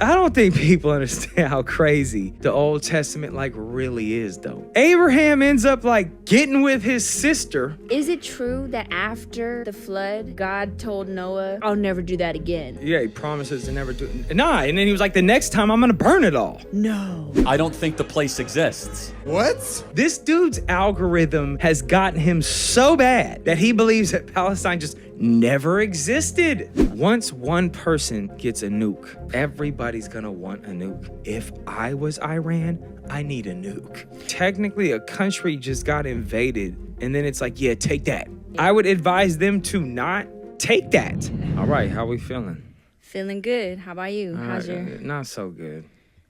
I don't think people understand how crazy the Old Testament really is, though. Abraham ends up getting with his sister. Is it true that after the flood, God told Noah, I'll never do that again? Yeah, he promises to never do it. Nah, and then he was like, the next time I'm gonna burn it all. No. I don't think the place exists. What? This dude's algorithm has gotten him so bad that he believes that Palestine just never existed. Once one person gets a nuke, everybody's gonna want a nuke. If I was Iran, I need a nuke. Technically, a country just got invaded, and then it's like, yeah, take that. I would advise them to not take that. All right, how we feeling? Feeling good. How about you? How's your... Not so good.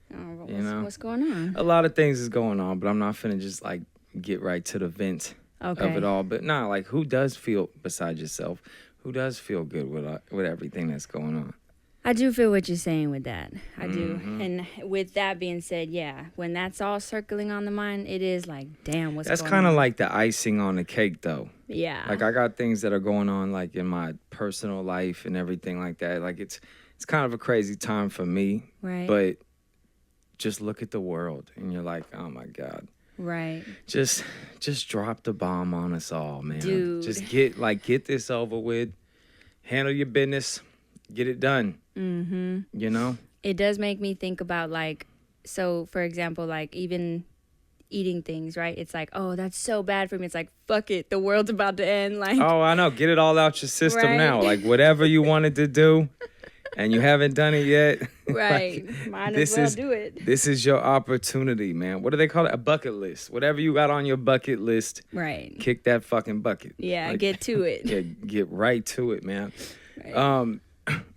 What's going on? A lot of things is going on, but I'm not finna just get right to the vent of it all. But who does feel, besides yourself, who does feel good with everything that's going on? I do feel what you're saying with that. I do. And with that being said, yeah, when that's all circling on the mind, it is damn, what's that's going on? That's kind of like the icing on the cake, though. Yeah. I got things that are going on in my personal life and everything like that. It's kind of a crazy time for me. Right. But just look at the world and you're like, oh my God. Right. Just drop the bomb on us all, man. Dude. Just get this over with. Handle your business. Get it done. Mm-hmm. You know? It does make me think about so for example, even eating things, right? It's oh, that's so bad for me. It's fuck it. The world's about to end. Oh, I know. Get it all out your system right? now. Whatever you wanted to do and you haven't done it yet. Right. Might as well do it. This is your opportunity, man. What do they call it? A bucket list. Whatever you got on your bucket list. Right. Kick that fucking bucket. Yeah, get to it. Yeah, get right to it, man. Right.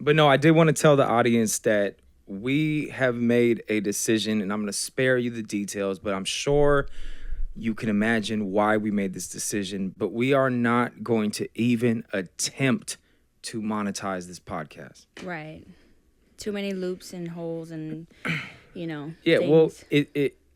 But no, I did want to tell the audience that we have made a decision, and I'm going to spare you the details, but I'm sure you can imagine why we made this decision. But we are not going to even attempt to monetize this podcast. Right. Too many loops and holes and, Yeah, things. well,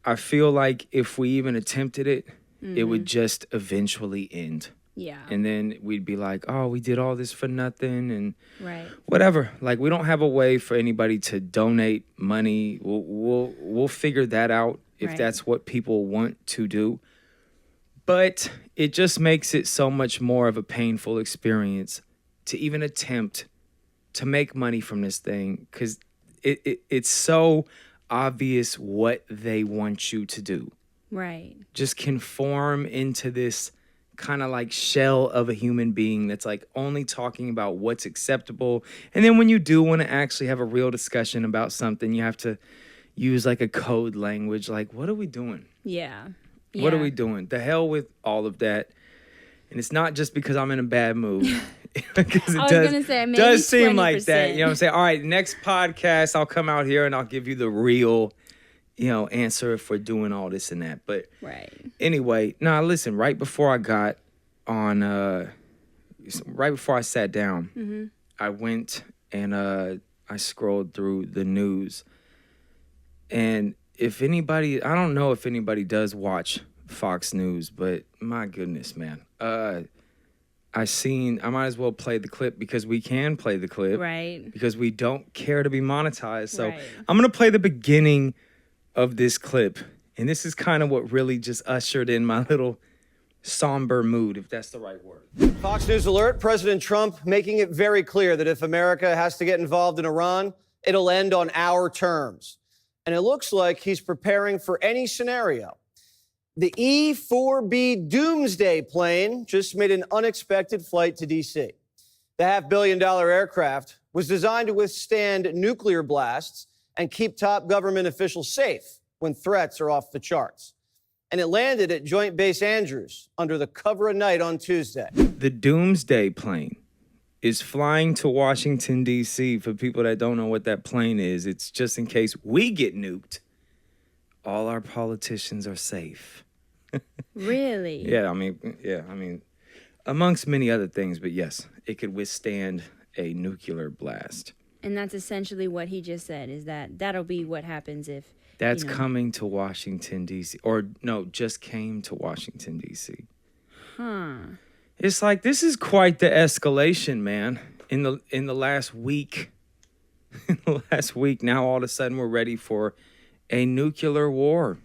I feel like if we even attempted it, it would just eventually end. Yeah. And then we'd be like, oh, we did all this for nothing and right. whatever. We don't have a way for anybody to donate money. We'll figure that out if that's what people want to do. But it just makes it so much more of a painful experience to even attempt to make money from this thing, because it's so obvious what they want you to do. Right. Just conform into this kind of shell of a human being that's only talking about what's acceptable. And then when you do want to actually have a real discussion about something, you have to use a code language. What are we doing? Yeah. What are we doing? The hell with all of that. And it's not just because I'm in a bad mood. Because it does seem 20%. like that. You know what I'm saying? All right, next podcast, I'll come out here and I'll give you the real, answer if we're doing all this and that. But anyway, listen, right before I got on, right before I sat down, I went and I scrolled through the news. And if anybody, I don't know if anybody does watch Fox News, but my goodness, man. I might as well play the clip because we can play the clip. Right. Because we don't care to be monetized. So I'm going to play the beginning of this clip. And this is kind of what really just ushered in my little somber mood, if that's the right word. Fox News alert, President Trump making it very clear that if America has to get involved in Iran, it'll end on our terms. And it looks like he's preparing for any scenario. The E-4B Doomsday plane just made an unexpected flight to D.C. The $500 million aircraft was designed to withstand nuclear blasts and keep top government officials safe when threats are off the charts. And it landed at Joint Base Andrews under the cover of night on Tuesday. The Doomsday plane is flying to Washington, D.C. For people that don't know what that plane is, it's just in case we get nuked. All our politicians are safe. Really? Yeah, I mean, amongst many other things, but yes, it could withstand a nuclear blast. And that's essentially what he just said, is that'll be what happens if... That's coming to Washington, D.C. Or, no, just came to Washington, D.C. Huh. It's this is quite the escalation, man, in the last week. last week. Now all of a sudden we're ready for a nuclear war.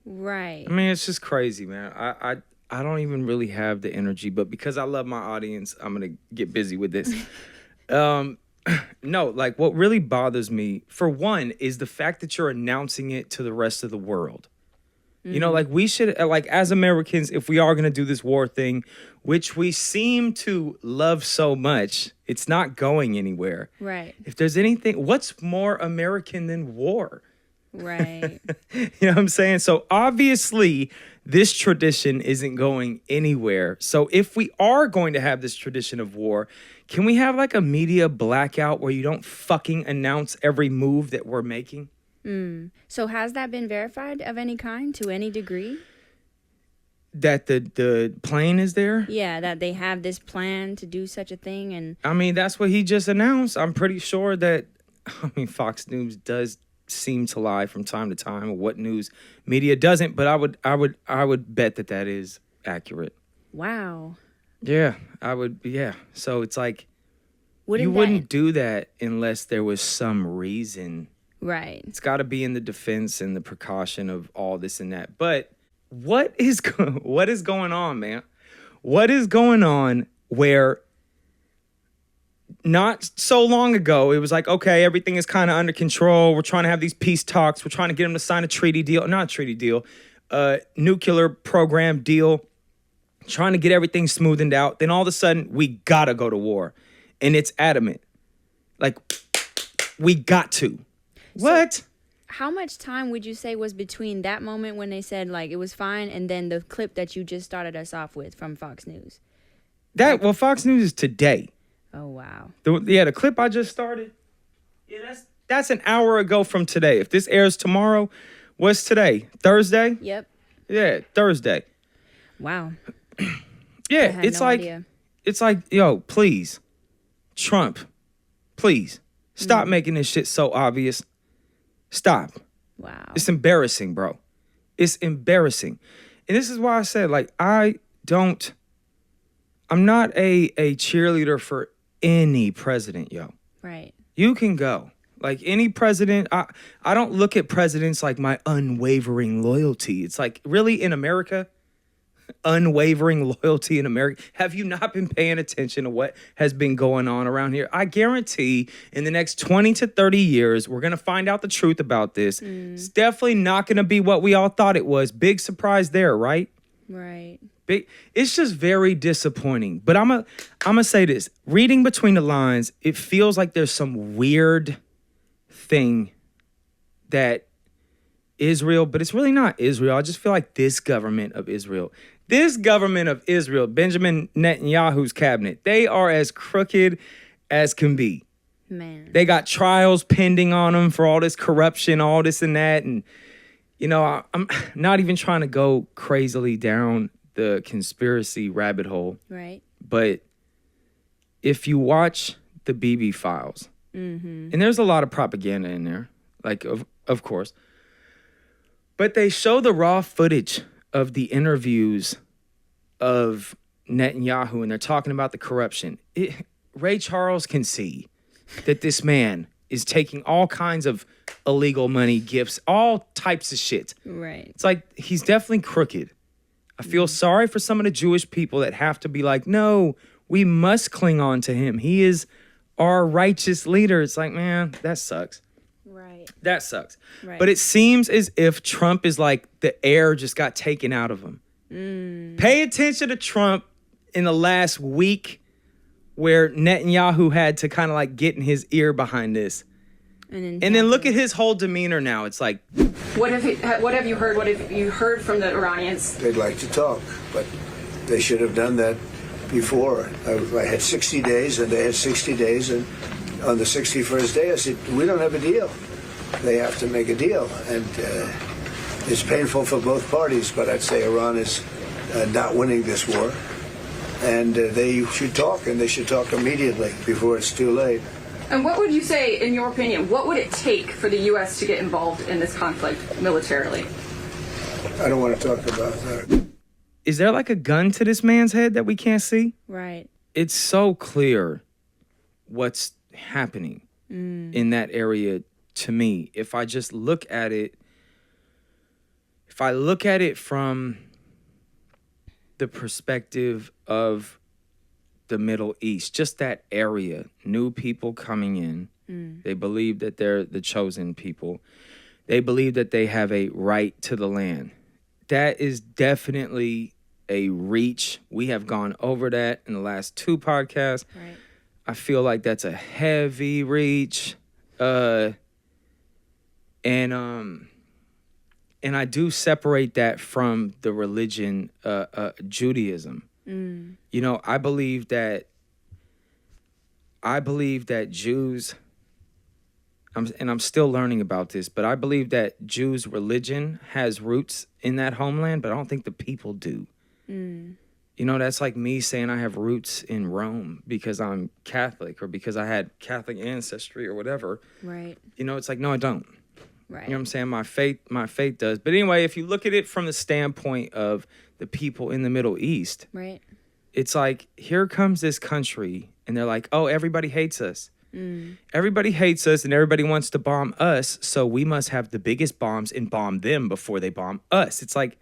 Right. I mean, it's just crazy, man. I don't even really have the energy, but because I love my audience, I'm going to get busy with this. No, like what really bothers me, for one, is the fact that you're announcing it to the rest of the world. You know, like we should, like as Americans, if we are going to do this war thing, which we seem to love so much, it's not going anywhere. Right. If there's anything, what's more American than war? Right. You know what I'm saying? So obviously this tradition isn't going anywhere. So if we are going to have this tradition of war, can we have like a media blackout where you don't fucking announce every move that we're making? So has that been verified of any kind to any degree? That the plane is there? Yeah, that they have this plan to do such a thing. And I mean, that's what he just announced. I'm pretty sure that, I mean, Fox News does seem to lie from time to time, or what news media doesn't, but I would bet that is accurate. Wow. Yeah, I would. Yeah. So it's like, Wouldn't wouldn't do that unless there was some reason. Right. It's got to be in the defense and the precaution of all this and that. But what is going on, man? What is going on where not so long ago it was like, okay, everything is kind of under control. We're trying to have these peace talks. We're trying to get them to sign a treaty deal. Not a treaty deal. Nuclear program deal. Trying to get everything smoothened out. Then all of a sudden, we got to go to war. And it's adamant. Like, we got to. What? So how much time would you say was between that moment when they said, like, it was fine, and then the clip that you just started us off with from Fox News? Well, Fox News is today. Oh, wow. The clip I just started, yeah, that's an hour ago from today. If this airs tomorrow, what's today? Thursday? Yep. Yeah, Thursday. Wow. Yeah, it's like, yo, please, Trump, please, stop making this shit so obvious. Stop. Wow. It's embarrassing, bro. It's embarrassing. And this is why I said, like, I'm not a cheerleader for any president, yo. Right. You can go. Like any president, I don't look at presidents like my unwavering loyalty. It's like, really, in America? Unwavering loyalty in America? Have you not been paying attention to what has been going on around here? I guarantee in the next 20 to 30 years, we're going to find out the truth about this. It's definitely not going to be what we all thought it was. Big surprise there, right? Right. It's just very disappointing. But I'm gonna say this. Reading between the lines, it feels like there's some weird thing that Israel, but it's really not Israel. I just feel like this government of Israel, Benjamin Netanyahu's cabinet, they are as crooked as can be. Man. They got trials pending on them for all this corruption, all this and that. And, you know, I'm not even trying to go crazily down the conspiracy rabbit hole. Right. But if you watch the BB files, and there's a lot of propaganda in there, like, of course, but they show the raw footage of the interviews of Netanyahu, and they're talking about the corruption. Ray Charles can see that this man is taking all kinds of illegal money, gifts, all types of shit. Right. It's like, he's definitely crooked. I feel sorry for some of the Jewish people that have to be like, no, we must cling on to him. He is our righteous leader. It's like, man, that sucks. Right. That sucks. Right. But it seems as if Trump is like the air just got taken out of him. Pay attention to Trump in the last week where Netanyahu had to kind of like get in his ear behind this. And then look at his whole demeanor now. It's like, What have you heard? What have you heard from the Iranians? They'd like to talk, but they should have done that before. I had 60 days, and they had 60 days, and on the 61st day, I said, we don't have a deal. They have to make a deal, and it's painful for both parties, but I'd say Iran is not winning this war, and they should talk, and they should talk immediately before it's too late. And what would you say, in your opinion, what would it take for the U.S. to get involved in this conflict militarily? I don't want to talk about that. is there like a gun to this man's head that we can't see? Right. It's so clear what's happening. in that area to me. If I just look at it, from the perspective of the Middle East, just that area, new people coming in, they believe that they're the chosen people. They believe that they have a right to the land. That is definitely a reach. We have gone over that in the last 2 podcasts. Right. I feel like that's a heavy reach. And I do separate that from the religion, Judaism. You know, I believe that Jews, I'm still learning about this, but I believe that Jews' religion has roots in that homeland, but I don't think the people do. You know, that's like me saying I have roots in Rome because I'm Catholic or because I had Catholic ancestry or whatever. Right. You know, it's like, no, I don't. Right. You know what I'm saying? My faith does. But anyway, if you look at it from the standpoint of the people in the Middle East, right, it's like, here comes this country and they're like, oh, everybody hates us. Everybody hates us and everybody wants to bomb us. So we must have the biggest bombs and bomb them before they bomb us. It's like,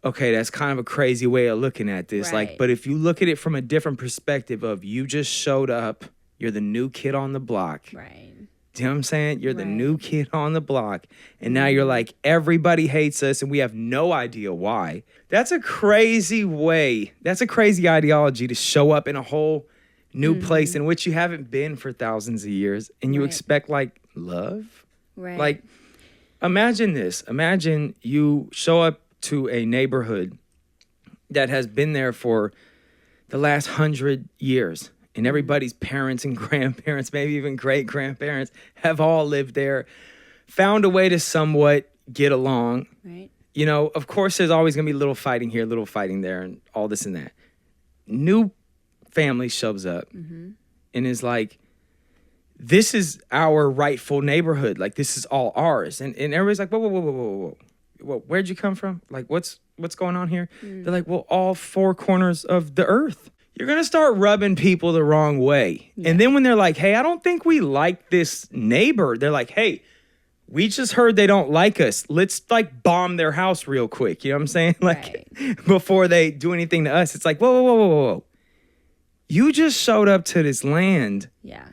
okay, that's kind of a crazy way of looking at this. Right. Like, but if you look at it from a different perspective of you just showed up, you're the new kid on the block. right, Do you know what I'm saying? You're the Right. new kid on the block. And now you're like, everybody hates us and we have no idea why. That's a crazy way. That's a crazy ideology to show up in a whole new place in which you haven't been for thousands of years. And you Right. expect like love? right. Like, imagine this. Imagine you show up to a neighborhood that has been there for the last 100 years. And everybody's parents and grandparents, maybe even great-grandparents, have all lived there, found a way to somewhat get along. right, You know, of course, there's always going to be a little fighting here, a little fighting there, and all this and that. New family shows up and is like, this is our rightful neighborhood. Like, this is all ours. And everybody's like, whoa. Where'd you come from? Like, what's going on here? They're like, well, all 4 corners of the earth. You're going to start rubbing people the wrong way. Yeah. And then when they're like, hey, I don't think we like this neighbor. They're like, hey, we just heard they don't like us. Let's like bomb their house real quick. You know what I'm saying? Like before they do anything to us, it's like, whoa. You just showed up to this land yeah,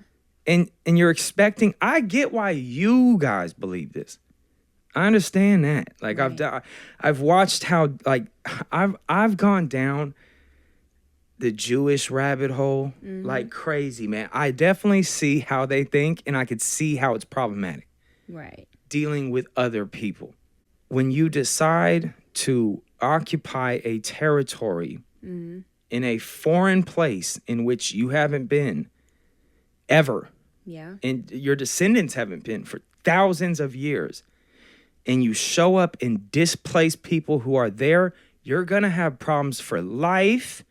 and you're expecting, I get why you guys believe this. I understand that. Like Right. I've watched how like I've gone down the Jewish rabbit hole like crazy, man. I definitely see how they think and I could see how it's problematic right, dealing with other people. When you decide to occupy a territory in a foreign place in which you haven't been ever, yeah, and your descendants haven't been for thousands of years, and you show up and displace people who are there, you're going to have problems for life,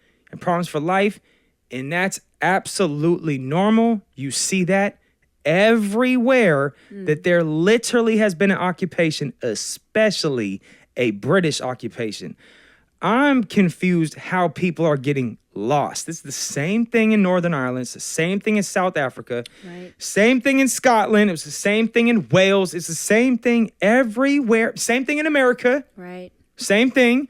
and that's absolutely normal. You see that everywhere that there literally has been an occupation, especially a British occupation. I'm confused how people are getting lost. It's the same thing in Northern Ireland. It's the same thing in South Africa. right, Same thing in Scotland. It was the same thing in Wales. It's the same thing everywhere. Same thing in America. right, Same thing.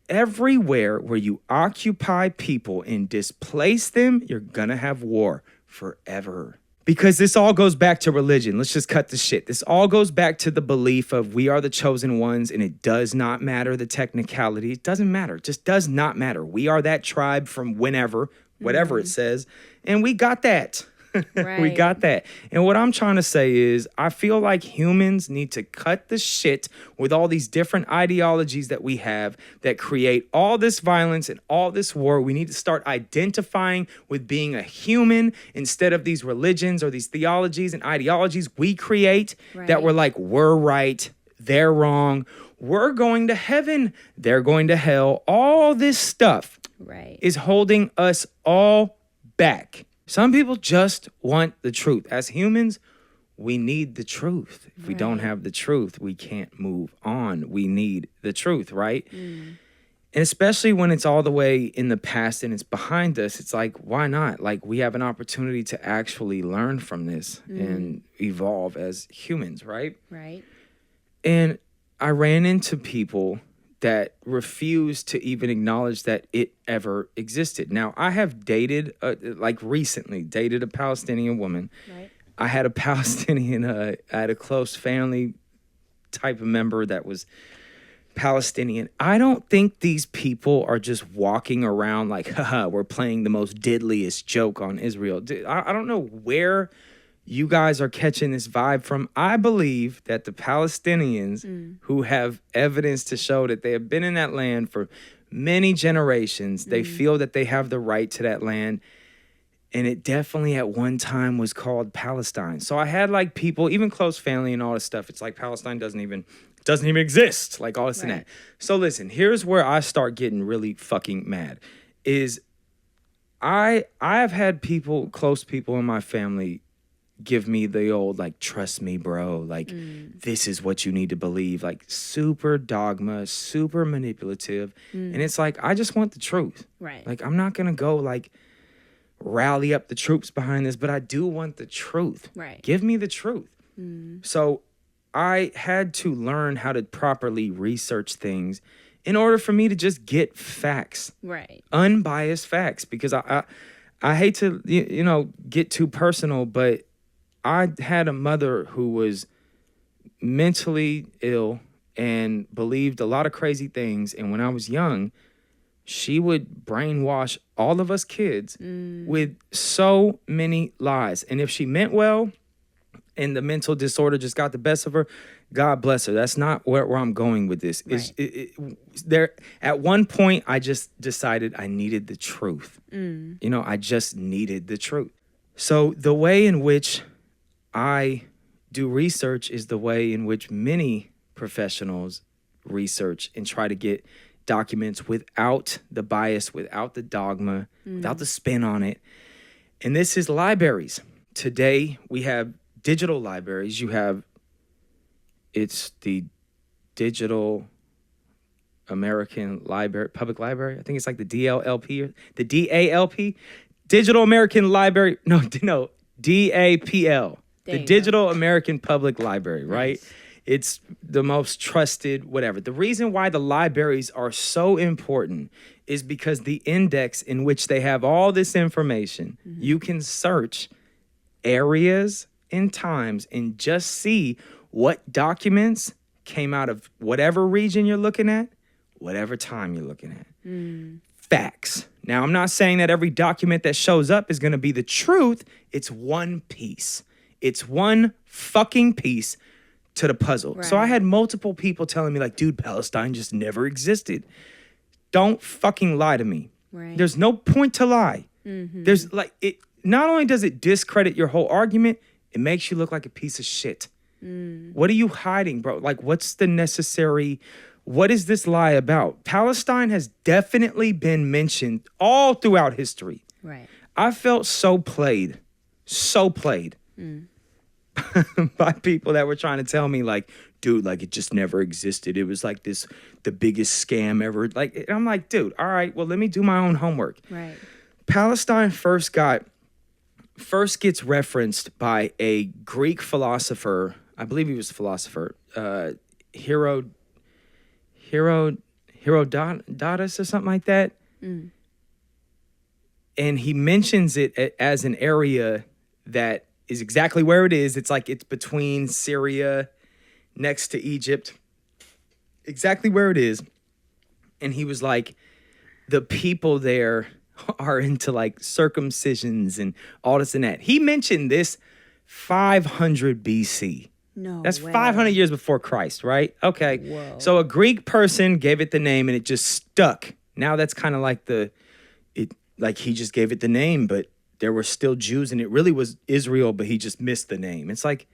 Everywhere where you occupy people and displace them, you're going to have war forever. Because this all goes back to religion. Let's just cut the shit. This all goes back to the belief of we are the chosen ones and it does not matter the technicality. It doesn't matter. It just does not matter. We are that tribe from whenever, whatever it says. And we got that. We Right. got that. And what I'm trying to say is I feel like humans need to cut the shit with all these different ideologies that we have that create all this violence and all this war. We need to start identifying with being a human instead of these religions or these theologies and ideologies we create that Right. we're like, we're right, they're wrong, we're going to heaven, they're going to hell. All this stuff right, is holding us all back. Some people just want the truth. As humans, we need the truth. If we don't have the truth, we can't move on. We need the truth, right? And especially when it's all the way in the past and it's behind us, it's like, why not? Like, we have an opportunity to actually learn from this and evolve as humans, right? Right. And I ran into people that refuse to even acknowledge that it ever existed. Now, I have dated, recently dated a Palestinian woman. Right. I had a Palestinian, I had a close family type of member that was Palestinian. I don't think these people are just walking around like, haha, we're playing the most deadliest joke on Israel. I don't know where you guys are catching this vibe from. I believe that the Palestinians who have evidence to show that they have been in that land for many generations, they feel that they have the right to that land. And it definitely at one time was called Palestine. So I had like people, even close family and all this stuff. It's like Palestine doesn't even exist, like all this and that. So listen, here's where I start getting really fucking mad. Is I've had people, close people in my family, give me the old like, trust me, bro. Like this is what you need to believe. Like super dogma, super manipulative, and it's like I just want the truth. Right. Like I'm not gonna go like rally up the troops behind this, but I do want the truth. Right. Give me the truth. So I had to learn how to properly research things in order for me to just get facts. Right. Unbiased facts. Because I hate to, get too personal, but I had a mother who was mentally ill and believed a lot of crazy things. And when I was young, she would brainwash all of us kids with so many lies. And if she meant well and the mental disorder just got the best of her, God bless her. That's not where I'm going with this. Right. At one point, I just decided I needed the truth. I just needed the truth. So the way in which I do research is the way in which many professionals research and try to get documents without the bias, without the dogma, without the spin on it. And this is libraries. Today, we have digital libraries. It's the Digital American Library, Public Library. I think it's like the DLLP or the DALP. Digital American Library. No, DAPL. The Digital American Public Library, right? Nice. It's the most trusted, whatever. The reason why the libraries are so important is because the index in which they have all this information, you can search areas and times and just see what documents came out of whatever region you're looking at, whatever time you're looking at. Facts. Now, I'm not saying that every document that shows up is going to be the truth. It's one piece. It's one fucking piece to the puzzle. Right. So I had multiple people telling me like, dude, Palestine just never existed. Don't fucking lie to me. Right. There's no point to lie. There's like, it not only does it discredit your whole argument, it makes you look like a piece of shit. What are you hiding, bro? Like, what is this lie about? Palestine has definitely been mentioned all throughout history. Right. I felt so played by people that were trying to tell me like, dude, like it just never existed. It was like the biggest scam ever. Like, I'm like, dude, all right, well, let me do my own homework. Right. Palestine first gets referenced by a Greek philosopher. I believe he was a philosopher, Herodotus or something like that. And he mentions it as an area that is exactly where it is. It's like it's between Syria, next to Egypt, exactly where it is. And he was like, the people there are into like circumcisions and all this and that. He mentioned this 500 BC. No, that's way. 500 years before Christ, right? Okay. Whoa. So a Greek person gave it the name and it just stuck. Now that's kind of like he just gave it the name, but there were still Jews and it really was Israel, but he just missed the name. It's like,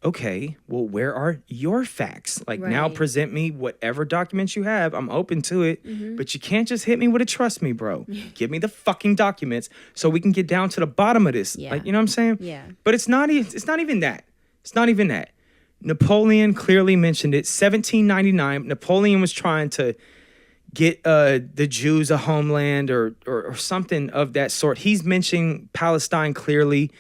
okay, well, where are your facts? Like now present me whatever documents you have. I'm open to it, but you can't just hit me with a trust me, bro. Give me the fucking documents so we can get down to the bottom of this. Yeah. Like, you know what I'm saying? Yeah. But it's not even that. It's not even that. Napoleon clearly mentioned it. 1799, Napoleon was trying to get the Jews a homeland or something of that sort. He's mentioning Palestine clearly.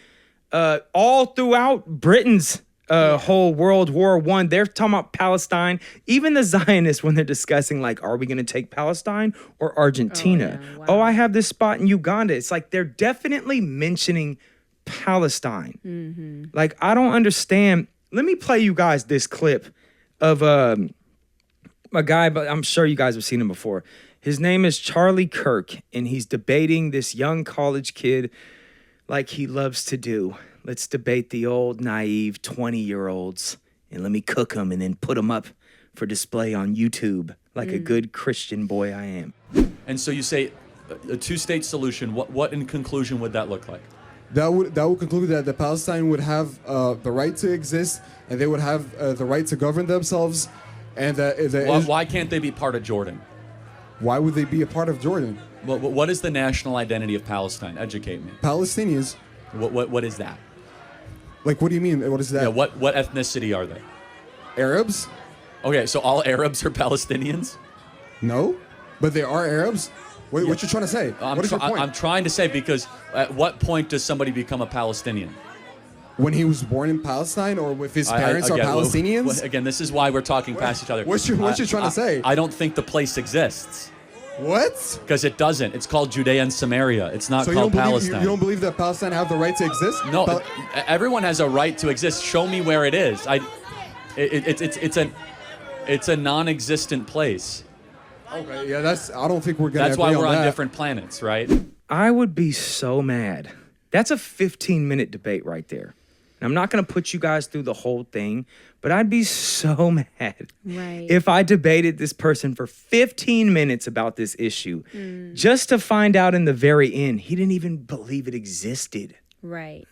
All throughout Britain's whole World War I, they're talking about Palestine. Even the Zionists, when they're discussing, like, are we going to take Palestine or Argentina? Oh, yeah. Wow. Oh, I have this spot in Uganda. It's like they're definitely mentioning Palestine. Mm-hmm. Like, I don't understand. Let me play you guys this clip of a guy, but I'm sure you guys have seen him before. His name is Charlie Kirk, and he's debating this young college kid like he loves to do. Let's debate the old, naive 20-year-olds, and let me cook them and then put them up for display on YouTube like a good Christian boy I am. And so you say a two-state solution. What in conclusion would that look like? That would conclude that Palestine would have the right to exist, and they would have the right to govern themselves. And Why can't they be part of Jordan? Why would they be a part of Jordan? What is the national identity of Palestine? Educate me. Palestinians. What is that? Like, what do you mean? What is that? Yeah, what ethnicity are they? Arabs? Okay, so all Arabs are Palestinians? No, but they are Arabs. What you trying to say? What is your point? I'm trying to say, because at what point does somebody become a Palestinian? When he was born in Palestine, or if his parents are Palestinians? Again, this is why we're talking past each other. What you trying to say? I don't think the place exists. What? Because it doesn't. It's called Judea and Samaria. It's not So called Palestine. You don't believe that Palestine have the right to exist? No, everyone has a right to exist. Show me where it is. It's a non-existent place. Okay, yeah, I don't think we're gonna. That's why we're on different planets, right? I would be so mad. That's a 15-minute debate right there. And I'm not going to put you guys through the whole thing, but I'd be so mad if I debated this person for 15 minutes about this issue just to find out in the very end he didn't even believe it existed. Right.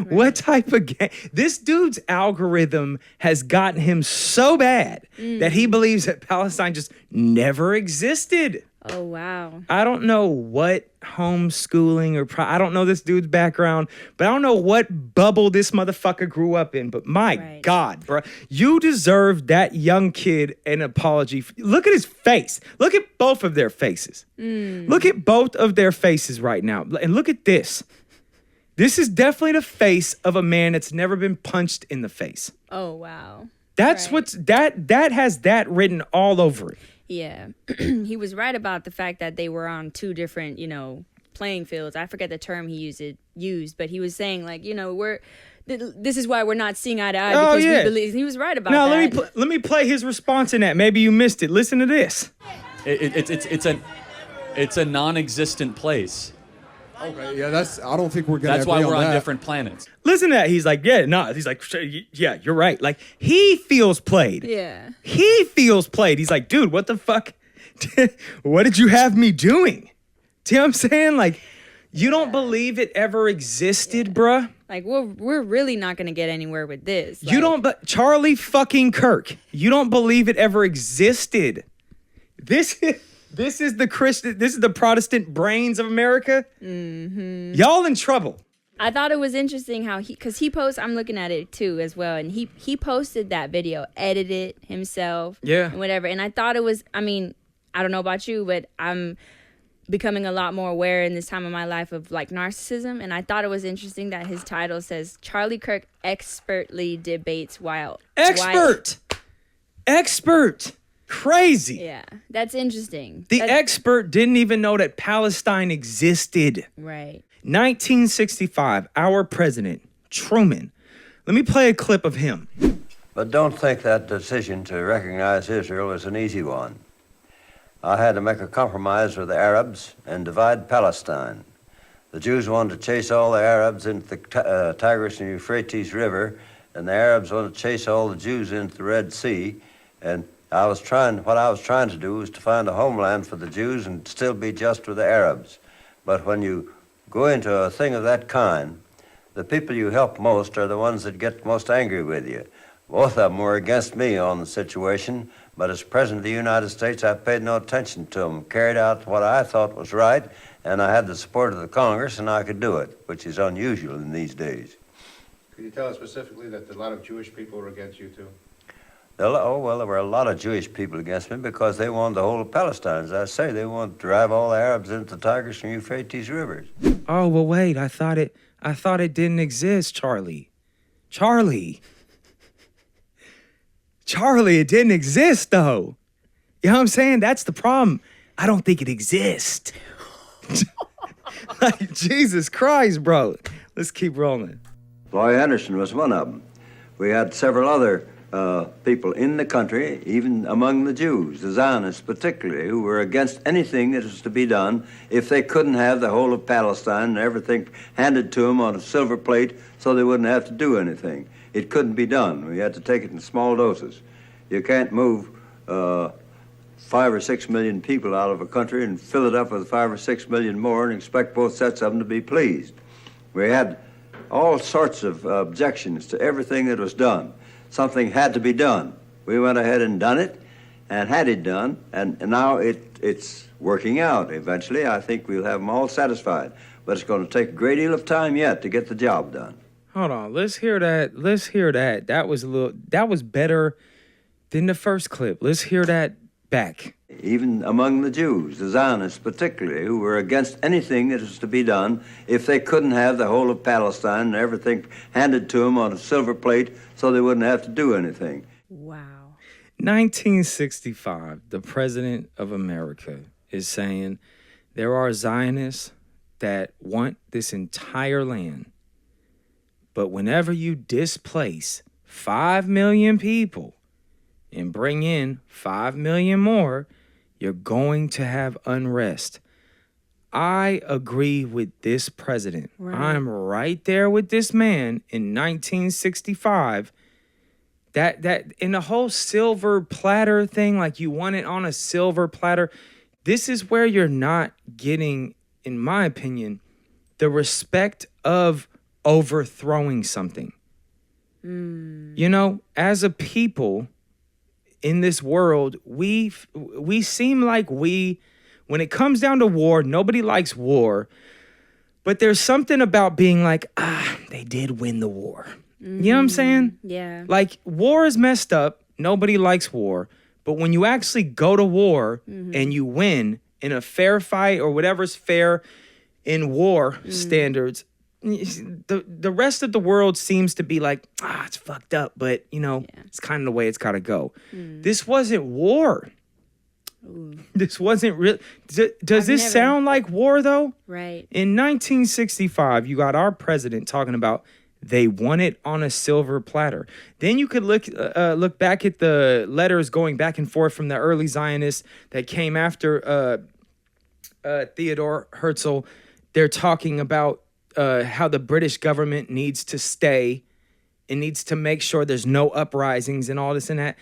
What type of game? This dude's algorithm has gotten him so bad that he believes that Palestine just never existed. Oh, wow. I don't know what homeschooling I don't know this dude's background, but I don't know what bubble this motherfucker grew up in. But my God, bro, you deserve that young kid an apology. Look at his face. Look at both of their faces. Look at both of their faces right now. And look at this. This is definitely the face of a man that's never been punched in the face. Oh, wow. That's what's that has that written all over it. Yeah. He was right about the fact that they were on two different, playing fields. I forget the term he used, but he was saying, like, this is why we're not seeing eye to eye, because we believe. He was right about that. Now let me play his response in that. Maybe you missed it. Listen to this. It's a non-existent place. Okay, yeah, I don't think we're gonna. That's why we're on different planets. Listen to that. He's like, He's like, yeah, you're right. Like, he feels played. Yeah. He feels played. He's like, dude, what the fuck? What did you have me doing? See what I'm saying? Like, you don't believe it ever existed, bruh? Like, we're really not gonna get anywhere with this. You don't, but Charlie fucking Kirk, you don't believe it ever existed. This is the Protestant brains of America. Mm-hmm. Y'all in trouble. I thought it was interesting how because he posts, I'm looking at it too as well, and he posted that video, edited himself, and whatever. And I thought it was, I don't know about you, but I'm becoming a lot more aware in this time of my life of like narcissism. And I thought it was interesting that his title says Charlie Kirk expertly debates wild. Expert. Crazy. Yeah, that's interesting. The expert didn't even know that Palestine existed. Right. 1965, our president, Truman. Let me play a clip of him. But don't think that decision to recognize Israel is an easy one. I had to make a compromise with the Arabs and divide Palestine. The Jews wanted to chase all the Arabs into the Tigris and Euphrates River, and the Arabs wanted to chase all the Jews into the Red Sea. And what I was trying to do was to find a homeland for the Jews and still be just with the Arabs. But when you go into a thing of that kind, the people you help most are the ones that get most angry with you. Both of them were against me on the situation, but as President of the United States, I paid no attention to them, carried out what I thought was right, and I had the support of the Congress, and I could do it, which is unusual in these days. Could you tell us specifically that a lot of Jewish people were against you, too? Oh, well, there were a lot of Jewish people against me because they wanted the whole of Palestine. As I say, they wanted to drive all the Arabs into the Tigris and Euphrates rivers. Oh, well, wait. I thought it didn't exist, Charlie. Charlie, it didn't exist, though. You know what I'm saying? That's the problem. I don't think it exists. Like, Jesus Christ, bro. Let's keep rolling. Floyd Anderson was one of them. We had several other people in the country, even among the Jews, the Zionists particularly, who were against anything that was to be done if they couldn't have the whole of Palestine and everything handed to them on a silver plate so they wouldn't have to do anything. It couldn't be done. We had to take it in small doses. You can't move 5 or 6 million people out of a country and fill it up with 5 or 6 million more and expect both sets of them to be pleased. We had all sorts of objections to everything that was done. Something had to be done. We went ahead and done it and had it done, and now it's working out. Eventually, I think we'll have them all satisfied, but it's going to take a great deal of time yet to get the job done. Hold on, let's hear that. That was better than the first clip. Let's hear that back. Even among the Jews, the Zionists particularly, who were against anything that was to be done if they couldn't have the whole of Palestine and everything handed to them on a silver plate so they wouldn't have to do anything. Wow. 1965, the president of America is saying there are Zionists that want this entire land. But whenever you displace 5 million people and bring in 5 million more, you're going to have unrest. I agree with this president. Right. I'm right there with this man in 1965. That in the whole silver platter thing, like you want it on a silver platter, this is where you're not getting, in my opinion, the respect of overthrowing something. You know, as a people in this world, we seem like when it comes down to war, nobody likes war, but there's something about being like, they did win the war. You know what I'm saying? Yeah. Like, war is messed up. Nobody likes war. But when you actually go to war and you win in a fair fight or whatever's fair in war standards, the rest of the world seems to be like, it's fucked up, but, you know, it's kind of the way it's got to go. This wasn't war. Ooh. This wasn't real. Does this sound like war, though? Right. In 1965, you got our president talking about they won it on a silver platter. Then you could look back at the letters going back and forth from the early Zionists that came after Theodore Herzl. They're talking about how the British government needs to stay. It needs to make sure there's no uprisings and all this and that.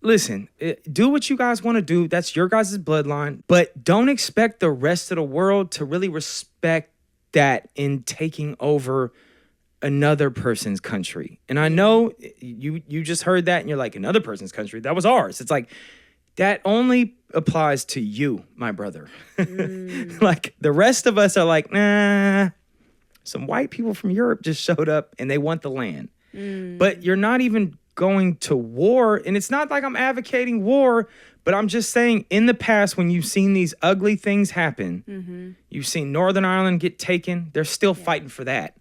Listen, do what you guys want to do. That's your guys' bloodline. But don't expect the rest of the world to really respect that in taking over another person's country. And I know you just heard that and you're like, another person's country? That was ours. It's like, that only applies to you, my brother. Like, the rest of us are like, nah. Some white people from Europe just showed up and they want the land. But you're not even going to war. And it's not like I'm advocating war, but I'm just saying in the past when you've seen these ugly things happen, you've seen Northern Ireland get taken, they're still fighting for that.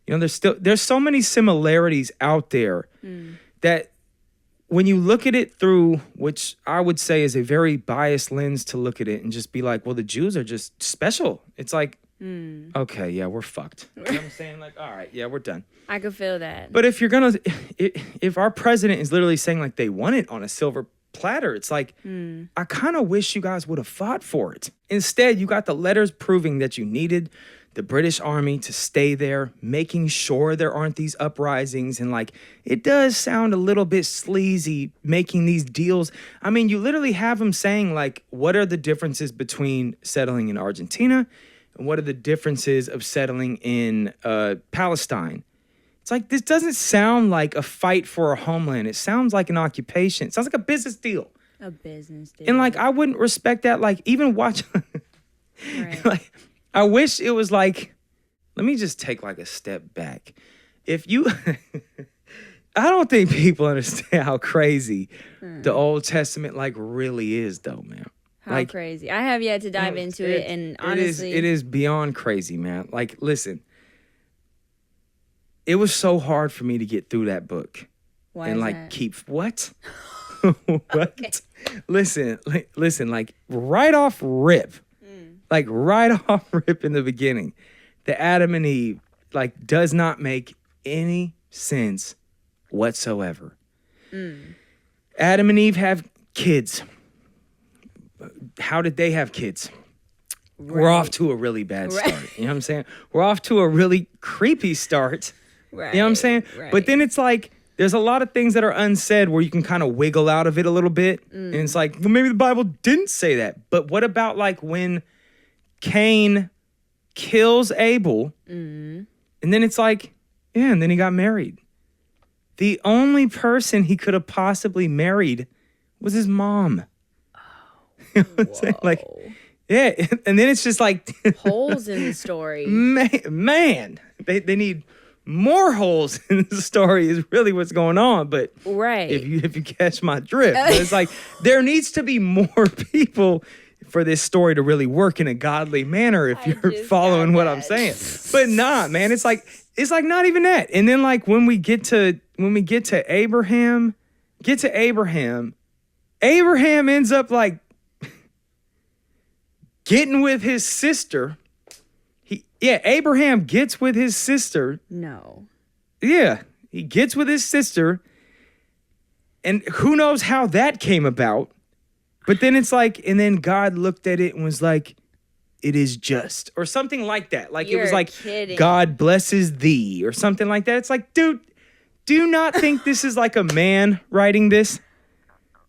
You know, there's so many similarities out there that when you look at it through, which I would say is a very biased lens to look at it and just be like, well, the Jews are just special. It's like, okay, yeah, we're fucked. You know what I'm saying? Like, all right, yeah, we're done. I could feel that. But if our president is literally saying like they won it on a silver platter, it's like, I kind of wish you guys would have fought for it. Instead, you got the letters proving that you needed the British Army to stay there, making sure there aren't these uprisings. And like, it does sound a little bit sleazy making these deals. I mean, you literally have them saying like, what are the differences between settling in Argentina and what are the differences of settling in Palestine? It's like, this doesn't sound like a fight for a homeland. It sounds like an occupation. It sounds like a business deal. A business deal. And like, I wouldn't respect that. Like, even watch, right. Like, I wish it was like, let me just take like a step back. If you, I don't think people understand how crazy the Old Testament like really is, though, man. How like, crazy. I have yet to dive into it, and honestly... It is beyond crazy, man. Like, listen, it was so hard for me to get through that book. Why and is like that? keep what? What? Okay. Listen, like right off rip, like right off rip in the beginning, the Adam and Eve like does not make any sense whatsoever. Adam and Eve have kids. How did they have kids? Right. We're off to a really bad start. You know what I'm saying? We're off to a really creepy start. Right. You know what I'm saying? Right. But then it's like, there's a lot of things that are unsaid where you can kind of wiggle out of it a little bit. And it's like, well, maybe the Bible didn't say that. But what about like when Cain kills Abel? And then it's like, yeah, and then he got married. The only person he could have possibly married was his mom. Oh, you know what I'm saying? Like, yeah. And then it's just like holes in the story. Man, they need more holes in the story is really what's going on. But if you catch my drift, it's like there needs to be more people for this story to really work in a godly manner if you're following what I'm saying. But nah, man, it's like not even that. And then like when we get to Abraham, Abraham ends up like getting with his sister. Abraham gets with his sister. No. Yeah, he gets with his sister. And who knows how that came about. But then it's like, and then God looked at it and was like, it is just. Or something like that. Like, it was like, kidding. God blesses thee. Or something like that. It's like, dude, do you not think this is like a man writing this?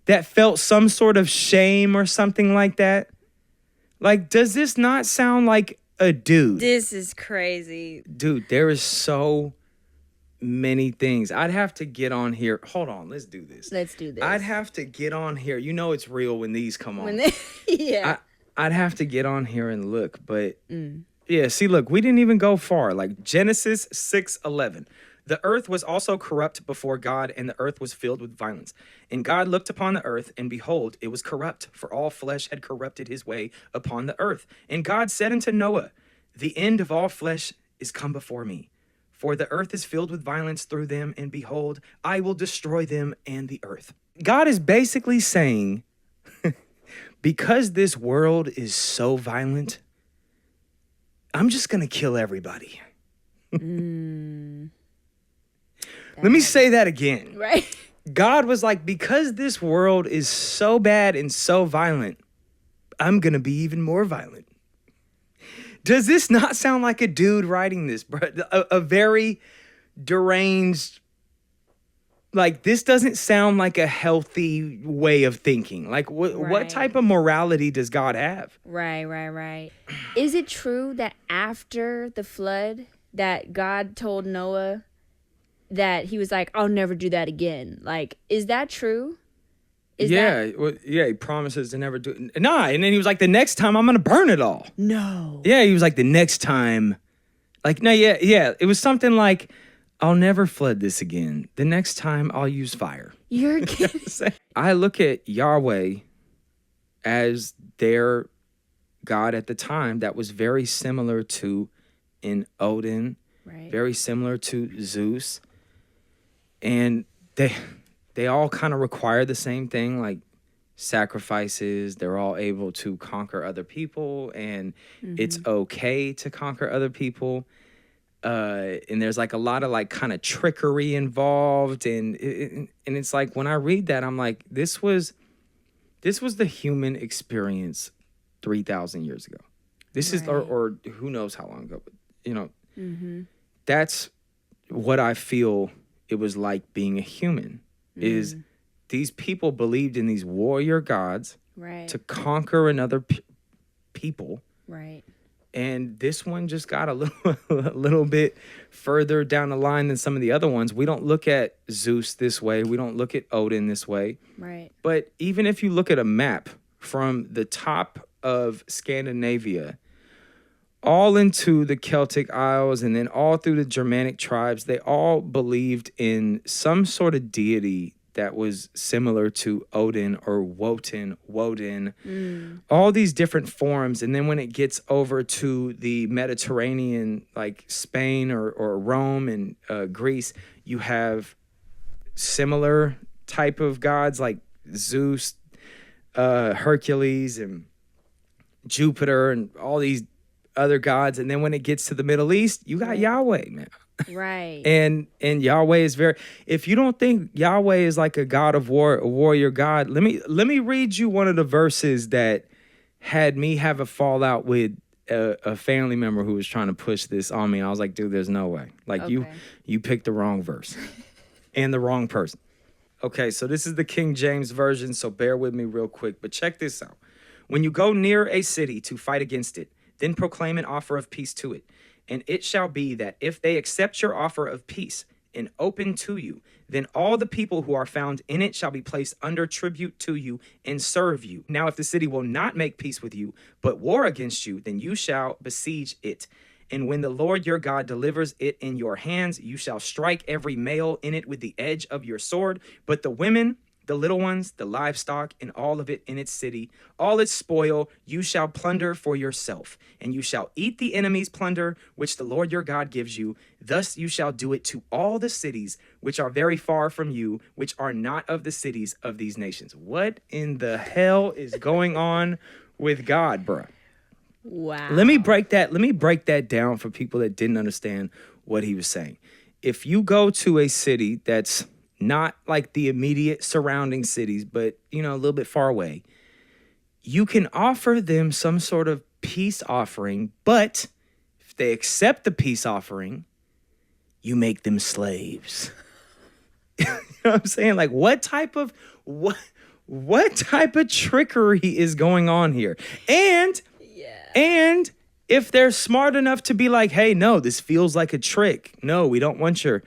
That felt some sort of shame or something like that? Like, does this not sound like a dude? This is crazy. Dude, there is so many things. I'd have to get on here. Hold on, let's do this. Let's do this. I'd have to get on here. You know it's real when these come on. Yeah. I'd have to get on here and look, but yeah, see, look, we didn't even go far. Like Genesis 6:11. The earth was also corrupt before God, and the earth was filled with violence. And God looked upon the earth, and behold, it was corrupt, for all flesh had corrupted his way upon the earth. And God said unto Noah, the end of all flesh is come before me, for the earth is filled with violence through them, and behold, I will destroy them and the earth. God is basically saying, because this world is so violent, I'm just going to kill everybody. Let me say that again. Right. God was like, because this world is so bad and so violent, I'm going to be even more violent. Does this not sound like a dude writing this, bro? A very deranged, like, this doesn't sound like a healthy way of thinking. Like, what type of morality does God have? Right. Is it true that after the flood that God told Noah that he was like, I'll never do that again? Like, is that true? He promises to never do it. Nah, and then he was like, the next time I'm going to burn it all. No. Yeah, he was like, the next time. Like, no, yeah. It was something like, I'll never flood this again. The next time I'll use fire. You're kidding. I look at Yahweh as their God at the time that was very similar to in Odin, very similar to Zeus. And they all kind of require the same thing, like sacrifices. They're all able to conquer other people, and it's okay to conquer other people. And there's like a lot of like kind of trickery involved, and it's like when I read that, I'm like, this was the human experience 3,000 years ago. This is or who knows how long ago, but you know, that's what I feel it was like being a human. Is these people believed in these warrior gods to conquer another people. Right. And this one just got a little bit further down the line than some of the other ones. We don't look at Zeus this way. We don't look at Odin this way. Right. But even if you look at a map from the top of Scandinavia all into the Celtic Isles and then all through the Germanic tribes, they all believed in some sort of deity that was similar to Odin or Wotan, all these different forms. And then when it gets over to the Mediterranean, like Spain or Rome and Greece, you have similar type of gods like Zeus, Hercules, and Jupiter, and all these other gods. And then when it gets to the Middle East, you got Yahweh, man. Right. And Yahweh is if you don't think Yahweh is like a god of war, a warrior god, let me read you one of the verses that had me have a fallout with a family member who was trying to push this on me. I was like, dude, there's no way. Like, you picked the wrong verse and the wrong person. Okay, so this is the King James Version, so bear with me real quick. But check this out. When you go near a city to fight against it, then proclaim an offer of peace to it. And it shall be that if they accept your offer of peace and open to you, then all the people who are found in it shall be placed under tribute to you and serve you. Now, if the city will not make peace with you, but war against you, then you shall besiege it. And when the Lord your God delivers it in your hands, you shall strike every male in it with the edge of your sword. But the women, the little ones, the livestock, and all of it in its city, all its spoil, you shall plunder for yourself. And you shall eat the enemy's plunder, which the Lord your God gives you. Thus you shall do it to all the cities which are very far from you, which are not of the cities of these nations. What in the hell is going on with God, bruh? Wow. Let me break that down for people that didn't understand what he was saying. If you go to a city that's not like the immediate surrounding cities, but, a little bit far away, you can offer them some sort of peace offering, but if they accept the peace offering, you make them slaves. You know what I'm saying? Like, what type of trickery is going on here? And if they're smart enough to be like, hey, no, this feels like a trick. No, we don't want your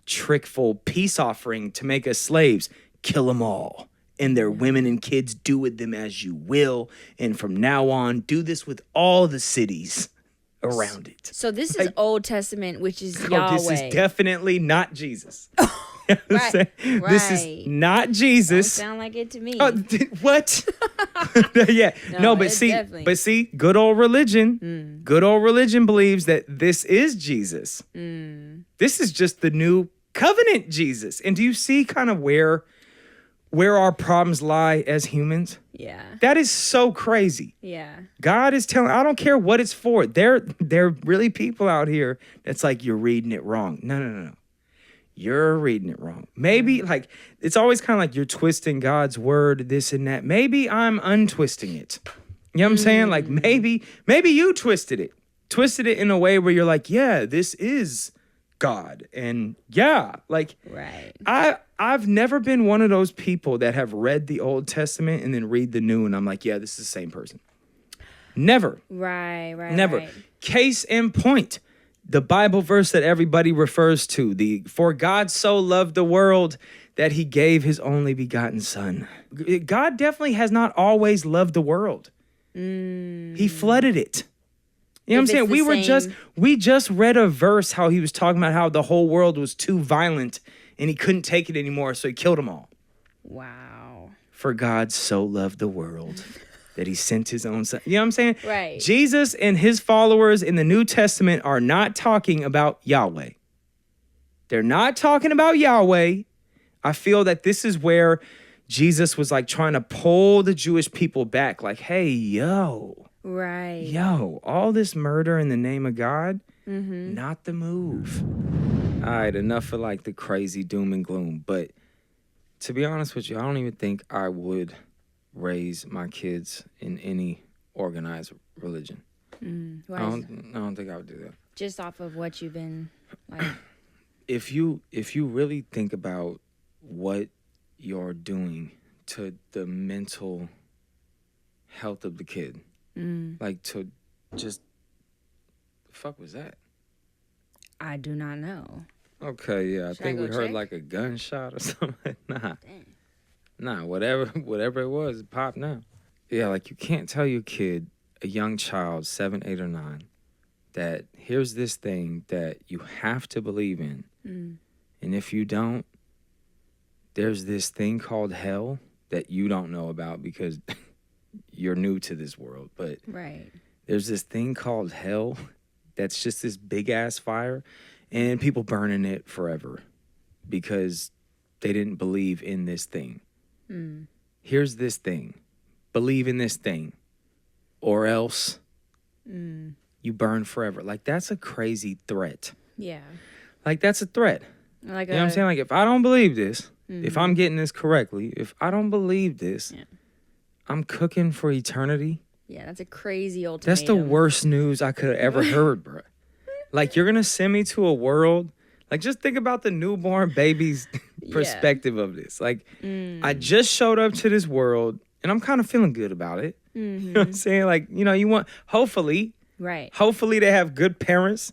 trickful peace offering to make us slaves. Kill them all. And their women and kids, do with them as you will. And from now on, do this with all the cities around it. So this is Old Testament, which is Yahweh. This is definitely not Jesus. Right. This is not Jesus. Don't sound like it to me. Oh, what? Yeah. No, but see, good old religion. Good old religion believes that this is Jesus. This is just the new covenant Jesus. And do you see kind of where our problems lie as humans? Yeah. That is so crazy. Yeah. God is telling, I don't care what it's for. There really people out here that's like, you're reading it wrong. No. You're reading it wrong. Maybe like, it's always kind of like you're twisting God's word, this and that. Maybe I'm untwisting it. You know what I'm saying? Like maybe you twisted it in a way where you're like, yeah, this is God. And yeah, like, right. I've never been one of those people that have read the Old Testament and then read the New, and I'm like, yeah, this is the same person. Never. Right. Never. Right. Case in point, the Bible verse that everybody refers to, for God so loved the world that he gave his only begotten son. God definitely has not always loved the world. He flooded it. You know what I'm saying? We just read a verse how he was talking about how the whole world was too violent and he couldn't take it anymore, so he killed them all. Wow. For God so loved the world that he sent his own son. You know what I'm saying? Right. Jesus and his followers in the New Testament are not talking about Yahweh. They're not talking about Yahweh. I feel that this is where Jesus was like trying to pull the Jewish people back. Like, hey, yo. Right. Yo, all this murder in the name of God, not the move. All right, enough of like the crazy doom and gloom. But to be honest with you, I don't even think I would raise my kids in any organized religion. Why I don't think I would do that. Just off of what you've been like. If you really think about what you're doing to the mental health of the kid, like to just, the fuck was that? I do not know. Okay, yeah, I think we heard check? like a gunshot or something. Nah. Dang. Nah, whatever it was, it popped now. Yeah, like you can't tell your kid, a young child, 7, 8, or 9, that here's this thing that you have to believe in. And if you don't, there's this thing called hell that you don't know about because you're new to this world. But there's this thing called hell that's just this big ass fire, and people burning it forever because they didn't believe in this thing. Here's this thing. Believe in this thing, or else you burn forever. Like, that's a crazy threat. Yeah. Like, that's a threat. Like, you know what I'm saying? Like, if I don't believe this, if I'm getting this correctly, if I don't believe this, I'm cooking for eternity. Yeah, that's a crazy ultimatum. That's the worst news I could have ever heard, bro. Like, you're going to send me to a world. Like, just think about the newborn baby's perspective of this. Like, I just showed up to this world, and I'm kind of feeling good about it. You know what I'm saying? Like, you know, you want, hopefully they have good parents,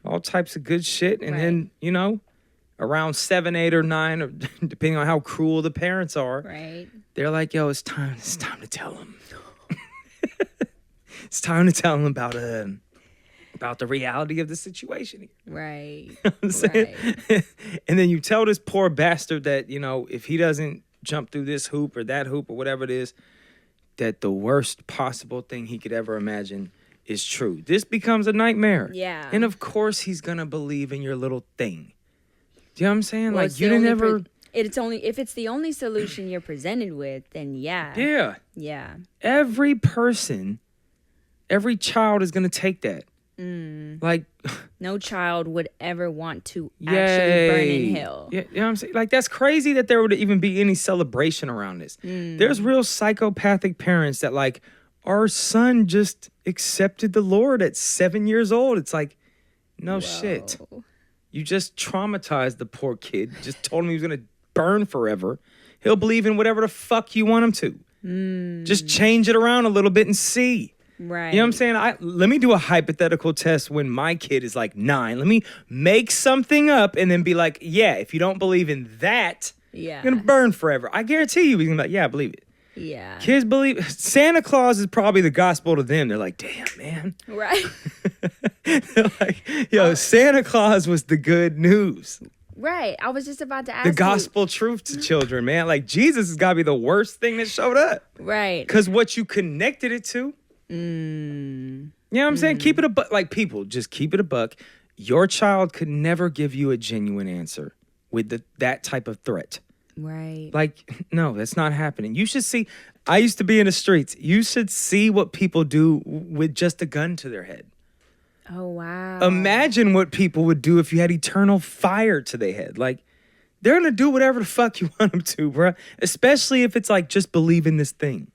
all types of good shit. And then, you know, around 7, 8, or 9, or depending on how cruel the parents are, they're like, yo, it's time to tell them. It's time to tell them about the reality of the situation here. Right. You know what I'm saying? And then you tell this poor bastard that, you know, if he doesn't jump through this hoop or that hoop or whatever it is, that the worst possible thing he could ever imagine is true. This becomes a nightmare. Yeah. And of course he's going to believe in your little thing. Do you know what I'm saying? Well, like, you didn't ever... It's only if it's the only solution you're presented with, then Yeah. Every child is going to take that. Like, no child would ever want to actually burn in hell. Yeah, you know what I'm saying? Like, that's crazy that there would even be any celebration around this. There's real psychopathic parents that, like, our son just accepted the Lord at 7 years old. It's like, no shit. You just traumatized the poor kid. Just told him he was going to burn forever. He'll believe in whatever the fuck you want him to. Just change it around a little bit and see. Right. You know what I'm saying? Let me do a hypothetical test when my kid is like 9. Let me make something up and then be like, yeah, if you don't believe in that, you're going to burn forever. I guarantee you he's going to be like, yeah, I believe it. Yeah. Kids believe Santa Claus is probably the gospel to them. They're like, damn, man. Right. They're like, yo, Santa Claus was the good news. Right. I was just about to ask the gospel truth to children, man. Like, Jesus has got to be the worst thing that showed up. Right. Because what you connected it to. You know what I'm saying? Keep it a buck. Like, people, just keep it a buck. Your child could never give you a genuine answer with that type of threat. Right. Like, no, that's not happening. You should see. I used to be in the streets. You should see what people do with just a gun to their head. Oh, wow. Imagine what people would do if you had eternal fire to their head. Like, they're going to do whatever the fuck you want them to, bro. Especially if it's like, just believe in this thing.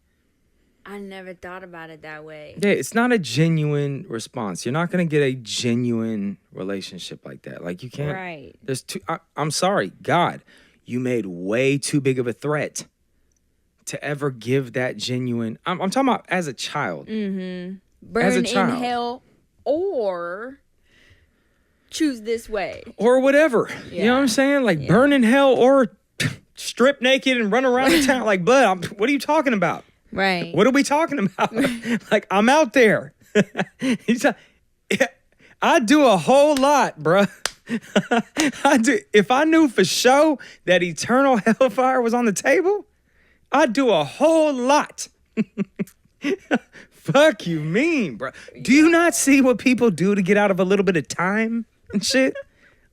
I never thought about it that way. Yeah, it's not a genuine response. You're not going to get a genuine relationship like that. Like, you can't. Right. There's I'm sorry, God, you made way too big of a threat to ever give that genuine. I'm talking about as a child. Burn as a child. in hell or choose this way. Or whatever. Yeah. You know what I'm saying? Like, burn in hell or strip naked and run around the town like blood. What are you talking about? Right. What are we talking about? Like, I'm out there. I do a whole lot, bruh. I do. If I knew for sure that eternal hellfire was on the table, I'd do a whole lot. Fuck you mean, bro? Do you not see what people do to get out of a little bit of time and shit?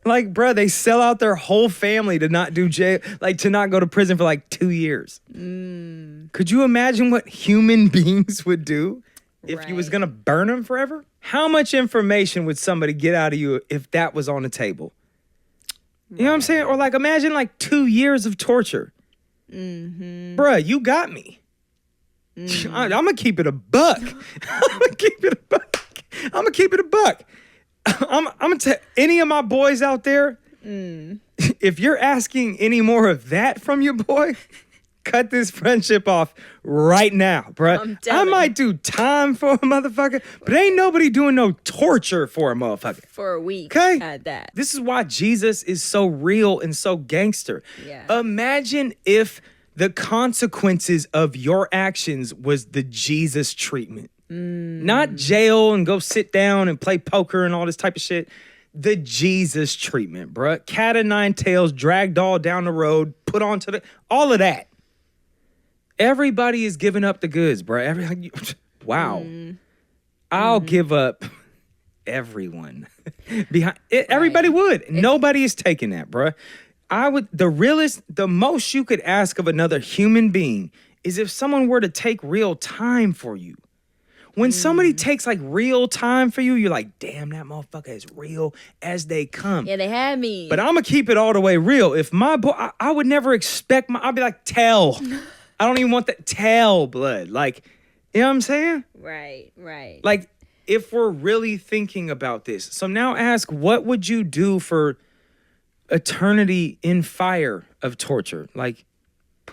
Like, bro, they sell out their whole family to not do jail, like to not go to prison for like 2 years. Could you imagine what human beings would do if you was gonna burn them forever? How much information would somebody get out of you if that was on the table? You know what I'm saying? Or like, imagine like 2 years of torture. Bruh, you got me. I'm gonna keep it a buck. I'm gonna keep it a buck. I'm gonna tell any of my boys out there, if you're asking any more of that from your boy, cut this friendship off right now, bro. I might do time for a motherfucker, but ain't nobody doing no torture for a motherfucker. For a week at that. This is why Jesus is so real and so gangster. Yeah. Imagine if the consequences of your actions was the Jesus treatment. Not jail and go sit down and play poker and all this type of shit. The Jesus treatment, bruh. Cat o' nine tails, dragged all down the road, put onto all of that. Everybody is giving up the goods, bruh. Wow. I'll give up everyone. Behind it, everybody would. Nobody is taking that, bruh. The most you could ask of another human being is if someone were to take real time for you. When somebody takes like real time for you, you're like, damn, that motherfucker is real as they come. Yeah, they had me. But I'm going to keep it all the way real. If my boy, I would never expect I'd be like, tell. I don't even want that. Tell, blood. Like, you know what I'm saying? Right. Like, if we're really thinking about this. So now ask, what would you do for eternity in fire of torture? Like,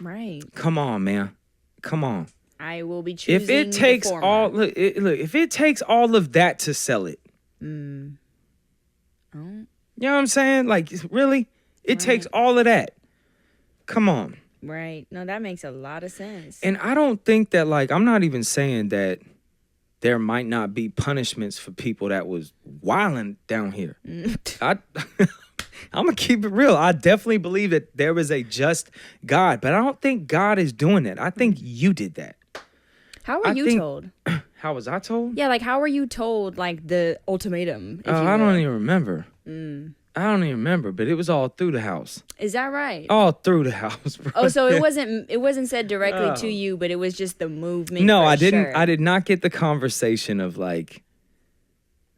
right. Come on, man. Come on. I will be choosing if it takes the all look, if it takes all of that to sell it. Oh. You know what I'm saying? Like, really? It takes all of that. Come on. Right. No, that makes a lot of sense. And I don't think that, like, I'm not even saying that there might not be punishments for people that was wilding down here. I'm going to keep it real. I definitely believe that there is a just God, but I don't think God is doing that. I think you did that. How were you told? How was I told? Yeah, like, how were you told, like, the ultimatum? I don't even remember. I don't even remember, but it was all through the house. Is that right? All through the house, bro. Oh, so it wasn't said directly to you, but it was just the movement. No, I didn't. Sure. I did not get the conversation of like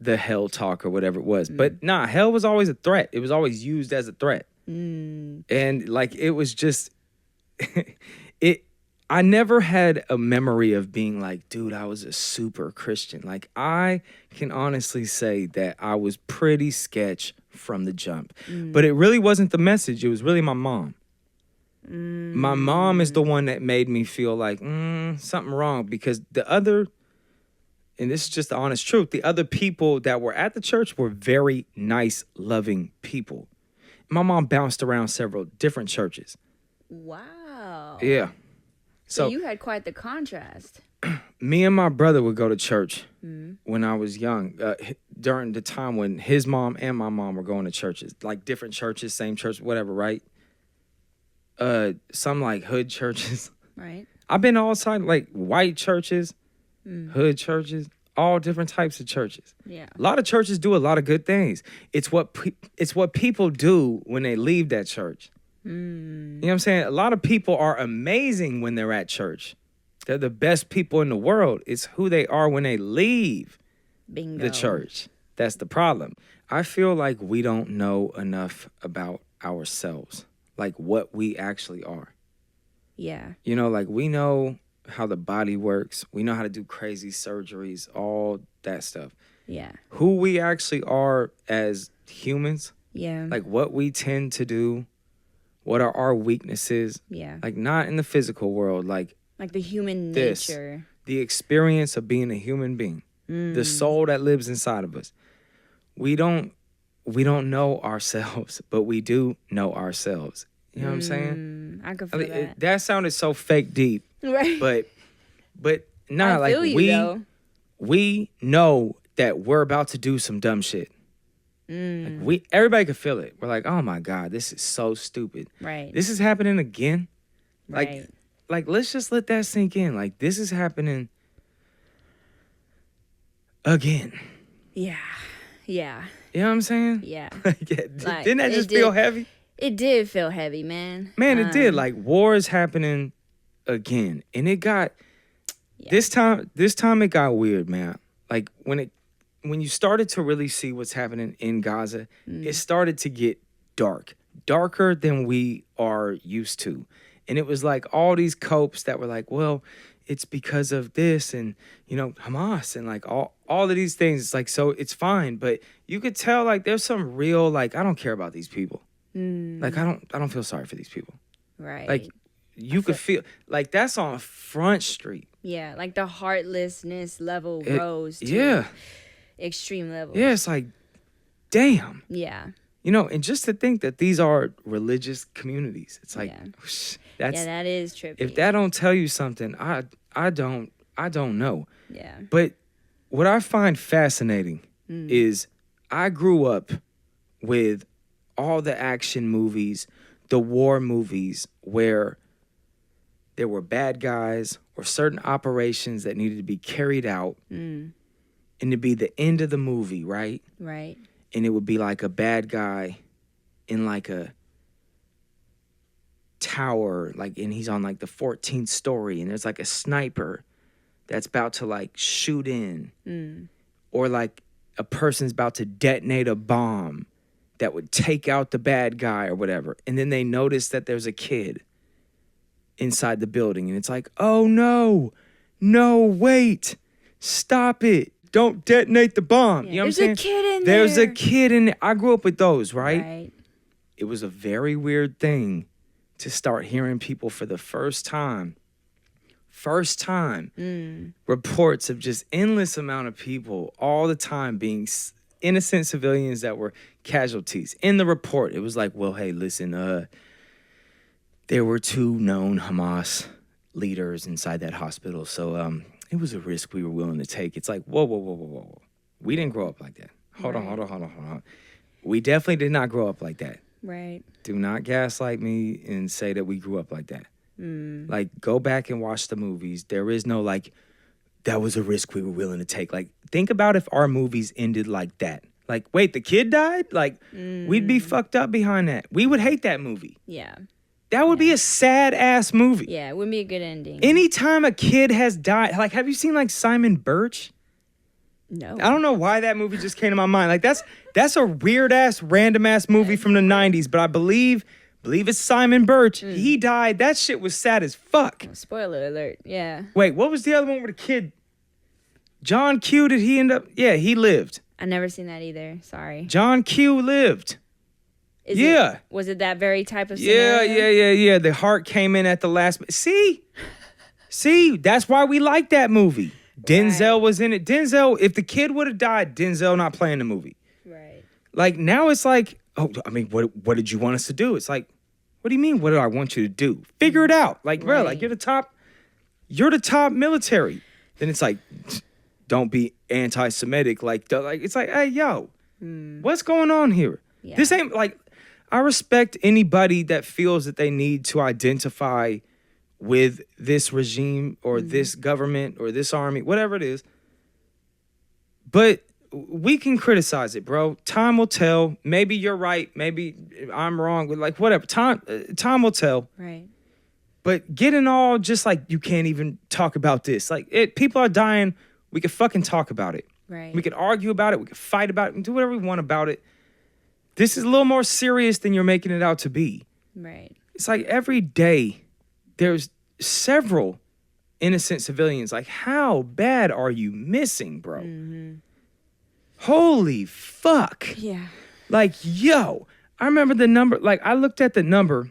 the hell talk or whatever it was. But nah, hell was always a threat. It was always used as a threat. And like it was just I never had a memory of being like, dude, I was a super Christian. Like, I can honestly say that I was pretty sketch from the jump. But it really wasn't the message. It was really my mom. My mom is the one that made me feel like, something wrong. Because and this is just the honest truth, the other people that were at the church were very nice, loving people. My mom bounced around several different churches. Wow. Yeah. So you had quite the contrast. Me and my brother would go to church when I was young, during the time when his mom and my mom were going to churches, like different churches, same church, whatever, right? Some like hood churches. Right. I've been all sides, like white churches, hood churches, all different types of churches. Yeah. A lot of churches do a lot of good things. It's what people do when they leave that church. You know what I'm saying? A lot of people are amazing when they're at church. They're the best people in the world. It's who they are when they leave the church. That's the problem. I feel like we don't know enough about ourselves, like what we actually are. Yeah. You know, like we know how the body works. We know how to do crazy surgeries, all that stuff. Yeah. Who we actually are as humans. Yeah. Like what we tend to do. What are our weaknesses? Yeah. Like not in the physical world, like the human nature. The experience of being a human being. The soul that lives inside of us. We don't know ourselves, but we do know ourselves. You know what I'm saying? I can feel that. That sounded so fake deep. Right. But nah, I feel like we know that we're about to do some dumb shit. Like everybody could feel it. We're like, oh my God, this is so stupid. Right. This is happening again. Right. Like let's just let that sink in. Like this is happening again. Yeah. You know what I'm saying? Yeah. Didn't that just feel heavy? It did feel heavy, man. Man, it did. Like war is happening again. And it got this time it got weird, man. Like when you started to really see what's happening in Gaza, it started to get darker than we are used to. And it was like all these copes that were like, well, it's because of this and, you know, Hamas and like all of these things. It's like, so it's fine. But you could tell like there's some real, like, I don't care about these people. Like, I don't feel sorry for these people. Right. Like you could feel like that's on Front Street. Yeah. Like the heartlessness level rose to extreme levels. Yeah. It's like, damn. Yeah. You know, and just to think that these are religious communities, it's like, that is trippy. If that don't tell you something, I don't I don't know. Yeah. But what I find fascinating is I grew up with all the action movies, the war movies, where there were bad guys or certain operations that needed to be carried out. And it'd be the end of the movie, right? Right. And it would be like a bad guy in like a tower, like, and he's on like the 14th story, and there's like a sniper that's about to like shoot in. Or like a person's about to detonate a bomb that would take out the bad guy or whatever. And then they notice that there's a kid inside the building, and it's like, oh no, wait, stop it. Don't detonate the bomb. Yeah. You know what I'm saying? There's a kid in there. There's a kid in there. I grew up with those, right? Right. It was a very weird thing to start hearing people for the first time, reports of just endless amount of people all the time being innocent civilians that were casualties. In the report, it was like, well, hey, listen, there were 2 known Hamas leaders inside that hospital, so it was a risk we were willing to take. It's like, whoa. We didn't grow up like that. Hold on. We definitely did not grow up like that. Right. Do not gaslight me and say that we grew up like that. Like, go back and watch the movies. There is no, like, that was a risk we were willing to take. Like, think about if our movies ended like that. Like, wait, the kid died? Like, we'd be fucked up behind that. We would hate that movie. Yeah. That would be a sad-ass movie. Yeah, it wouldn't be a good ending. Anytime a kid has died, like, have you seen, like, Simon Birch? No. I don't know why that movie just came to my mind. Like, that's a weird-ass, random-ass movie from the 90s, but I believe it's Simon Birch. He died. That shit was sad as fuck. Spoiler alert, yeah. Wait, what was the other one with the kid? John Q, did he end up? Yeah, he lived. I never seen that either, sorry. John Q lived. Was it that very type of scenario? Yeah. The heart came in at the last. See, that's why we like that movie. Denzel was in it. Denzel, if the kid would have died, Denzel not playing the movie. Right. Like, now it's like, oh, I mean, what did you want us to do? It's like, what do you mean, what do I want you to do? Figure it out. Like, bro, like, you're the top military. Then it's like, don't be anti-Semitic. Like, it's like, hey, yo, what's going on here? Yeah. This ain't, like, I respect anybody that feels that they need to identify with this regime or this government or this army, whatever it is. But we can criticize it, bro. Time will tell. Maybe you're right. Maybe I'm wrong. But like, whatever. Time will tell. Right. But getting all just like, you can't even talk about this. Like, people are dying. We could fucking talk about it. Right. We could argue about it. We could fight about it and do whatever we want about it. This is a little more serious than you're making it out to be. Right. It's like every day there's several innocent civilians. Like, how bad are you missing, bro? Holy fuck. Yeah. Like, yo, I remember the number. Like, I looked at the number.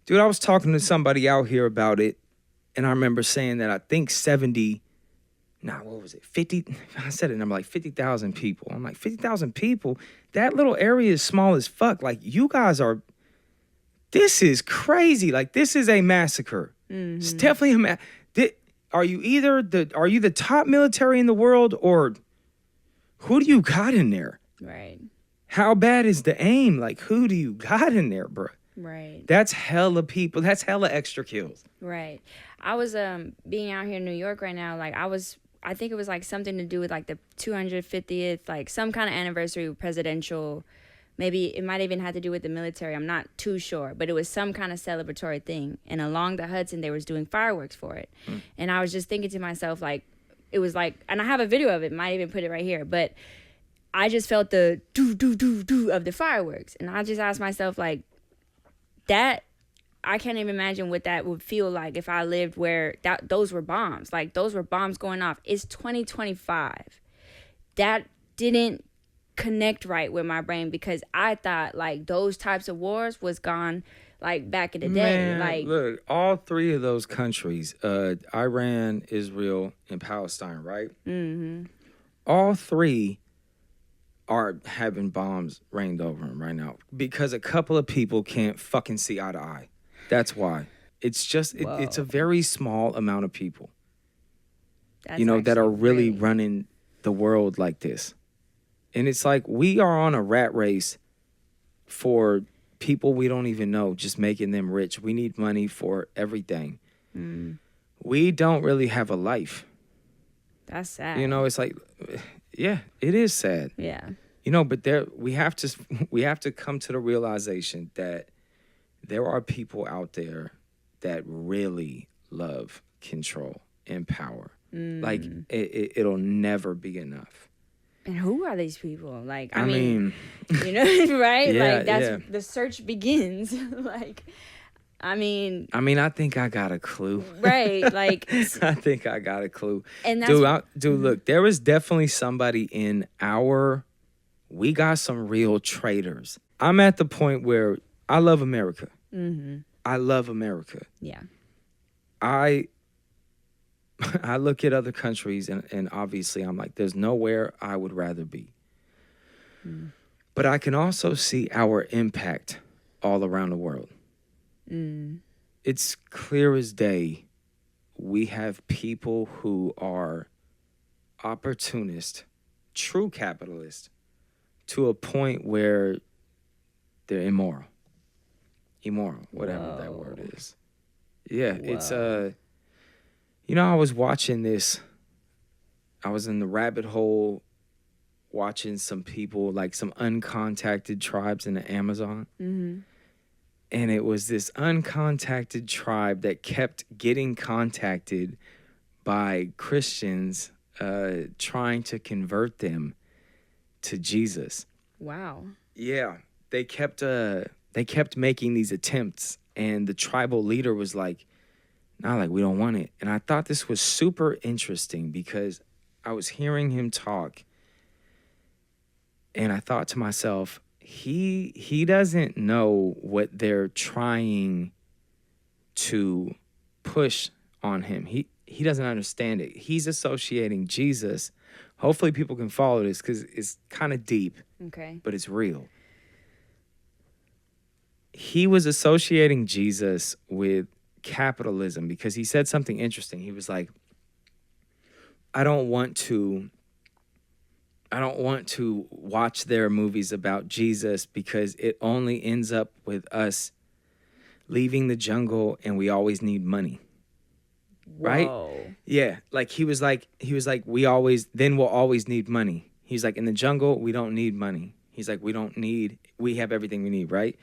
Dude, I was talking to somebody out here about it, and I remember saying that I think 50, I said a number like 50,000 people. I'm like, 50,000 people? That little area is small as fuck. Like, you guys this is crazy. Like, this is a massacre. It's definitely a Are you the top military in the world, or who do you got in there? Right. How bad is the aim? Like, who do you got in there, bro? Right. That's hella people. That's hella extra kills. Right. I was being out here in New York right now. Like, I think it was like something to do with like the 250th, like some kind of anniversary presidential. Maybe it might even have to do with the military. I'm not too sure, but it was some kind of celebratory thing. And along the Hudson, they was doing fireworks for it. And I was just thinking to myself, like, it was like, and I have a video of it, might even put it right here, but I just felt the do of the fireworks. And I just asked myself, like, that, I can't even imagine what that would feel like if I lived where those were bombs. Like, those were bombs going off. It's 2025. That didn't connect right with my brain, because I thought, like, those types of wars was gone, like, back in the day. Man, like, look, all 3 of those countries, Iran, Israel, and Palestine, right? All 3 are having bombs rained over them right now because a couple of people can't fucking see eye to eye. That's why. It's just, it's a very small amount of people. that are really running the world like this. And it's like we are on a rat race for people we don't even know, just making them rich. We need money for everything. We don't really have a life. That's sad. It's like, yeah, it is sad. Yeah. But we have to come to the realization that there are people out there that really love control and power. Like it'll never be enough. And who are these people? Like, I mean right? Yeah, like that's the search begins. Like, I think I got a clue. Right. Like, I think I got a clue. And that's look, there was definitely somebody in we got some real traitors. I'm at the point where I love America. I love America. Yeah. I look at other countries and obviously I'm like, there's nowhere I would rather be. But I can also see our impact all around the world. It's clear as day. We have people who are opportunists, true capitalists, to a point where they're immoral, whatever that word is. Yeah, it's I was watching this. I was in the rabbit hole watching some people, like some uncontacted tribes in the Amazon. And it was this uncontacted tribe that kept getting contacted by Christians trying to convert them to Jesus. Wow. Yeah, they kept making these attempts, and the tribal leader was like, "Nah, like we don't want it." And I thought this was super interesting because I was hearing him talk, and I thought to myself, he doesn't know what they're trying to push on him. He doesn't understand it. He's associating Jesus. Hopefully people can follow this because it's kind of deep, but it's real. He was associating Jesus with capitalism because he said something interesting. He was like, I don't want to watch their movies about Jesus because it only ends up with us leaving the jungle and we always need money. Right? Whoa. Yeah. Like he was like, we'll always need money. He's like, in the jungle, we don't need money. He's like, we have everything we need, right?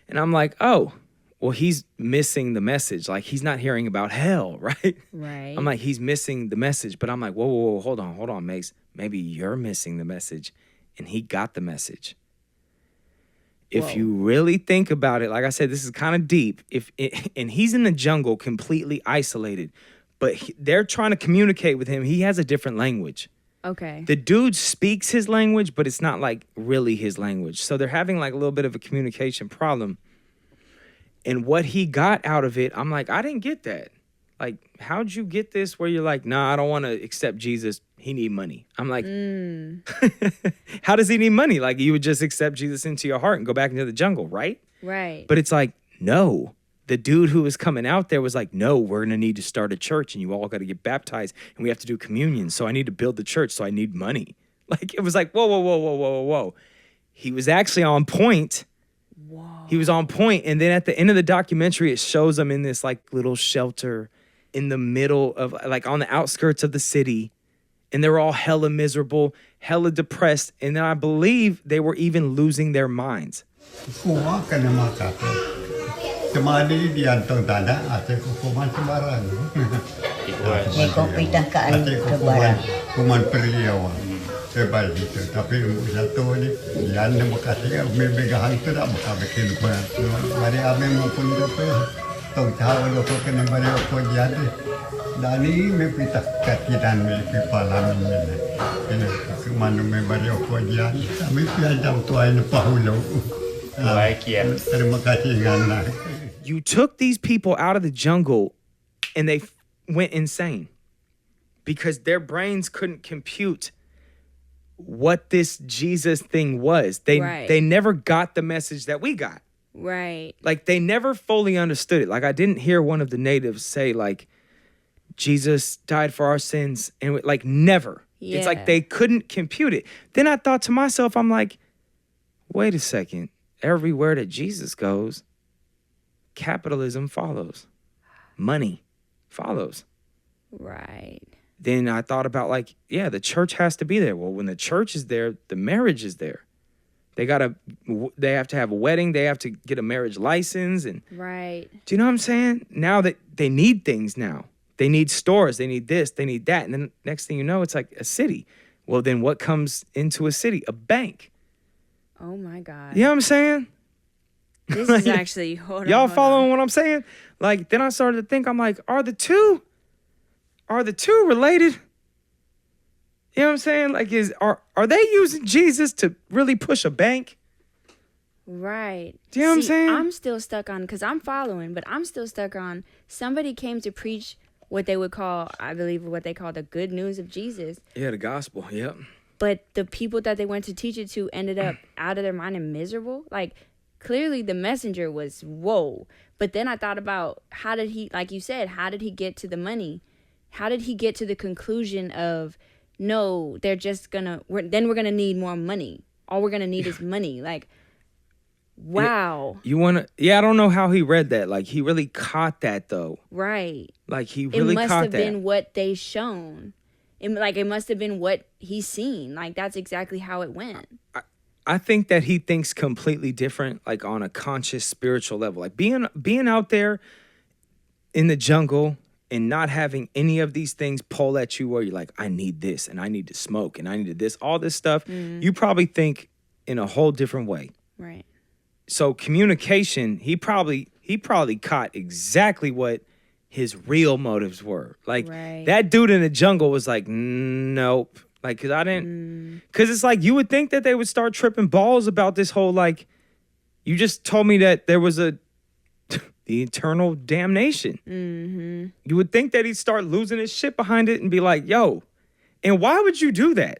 And I'm like, oh, well, he's missing the message. Like, he's not hearing about hell, right? Right. I'm like, he's missing the message. But I'm like, whoa, hold on, Mase. Maybe you're missing the message. And he got the message. If you really think about it, like I said, this is kind of deep. And he's in the jungle completely isolated. But they're trying to communicate with him. He has a different language. Okay. The dude speaks his language, but it's not like really his language. So they're having like a little bit of a communication problem. And what he got out of it, I'm like, I didn't get that. Like, how'd you get this where you're like, nah, I don't want to accept Jesus. He need money. I'm like, how does he need money? Like, you would just accept Jesus into your heart and go back into the jungle, right? Right. But it's like, no. The dude who was coming out there was like, no, we're going to need to start a church and you all got to get baptized and we have to do communion. So I need to build the church. So I need money. Like, it was like, whoa. He was actually on point. Whoa. He was on point. And then at the end of the documentary, it shows him in this like little shelter in the middle of like on the outskirts of the city. And they were all hella miserable, hella depressed. And then I believe they were even losing their minds. Temani diantong tanah atau hukuman sembarang. Kau pindah ke Barat. Hukuman periawan. Sebab itu. Tapi satu ni, yang nak berkata, memegang tu tak bakal bikin apa. Mari kami maupun apa, tahu tahu apa kena beri apa jadi. Dan ini mepitah katiran mepipalam ini. Ini kemana memberi apa jadi. Kami piajam tuai nepahulu. Terima kasih ngana. You took these people out of the jungle and they went insane because their brains couldn't compute what this Jesus thing was. They never got the message that we got. Right. Like they never fully understood it. Like I didn't hear one of the natives say like, Jesus died for our sins, and like never. Yeah. It's like they couldn't compute it. Then I thought to myself, I'm like, wait a second. Everywhere that Jesus goes, capitalism follows. Money follows. Right. Then I thought about like, yeah, the church has to be there. Well, when the church is there, the marriage is there. They have to have a wedding. They have to get a marriage license. And right. Do you know what I'm saying? Now that they need things now. They need stores. They need this. They need that. And then next thing you know, it's like a city. Well, then what comes into a city? A bank. Oh, my God. You know what I'm saying? This is actually, hold y'all on. following what I'm saying? Like, then I started to think, I'm like, are the two related? You know what I'm saying? Like, are they using Jesus to really push a bank? Right. Do you know what I'm saying? I'm still stuck on, because I'm following, but I'm still stuck on somebody came to preach what they would call, I believe, what they call the good news of Jesus. Yeah, the gospel. Yep. But the people that they went to teach it to ended up out of their mind and miserable. Like, clearly the messenger was, whoa. But then I thought about how did he, like you said, how did he get to the money? How did he get to the conclusion of, no, they're just gonna, we're gonna need more money. All we're gonna need is money. Like, wow. I don't know how he read that. Like, he really caught that, though. Right. Like, he really caught that. It must have been what they shown. It must have been what he's seen. Like, that's exactly how it went. I think that he thinks completely different, like on a conscious spiritual level. Like being out there in the jungle and not having any of these things pull at you where you're like, I need this and I need to smoke and I need this, all this stuff. You probably think in a whole different way. Right. So communication, he probably caught exactly what his real motives were. Like that dude in the jungle was like, nope. Like, cause it's like, you would think that they would start tripping balls about this whole, like, you just told me that there was the eternal damnation. Mm-hmm. You would think that he'd start losing his shit behind it and be like, yo, and why would you do that?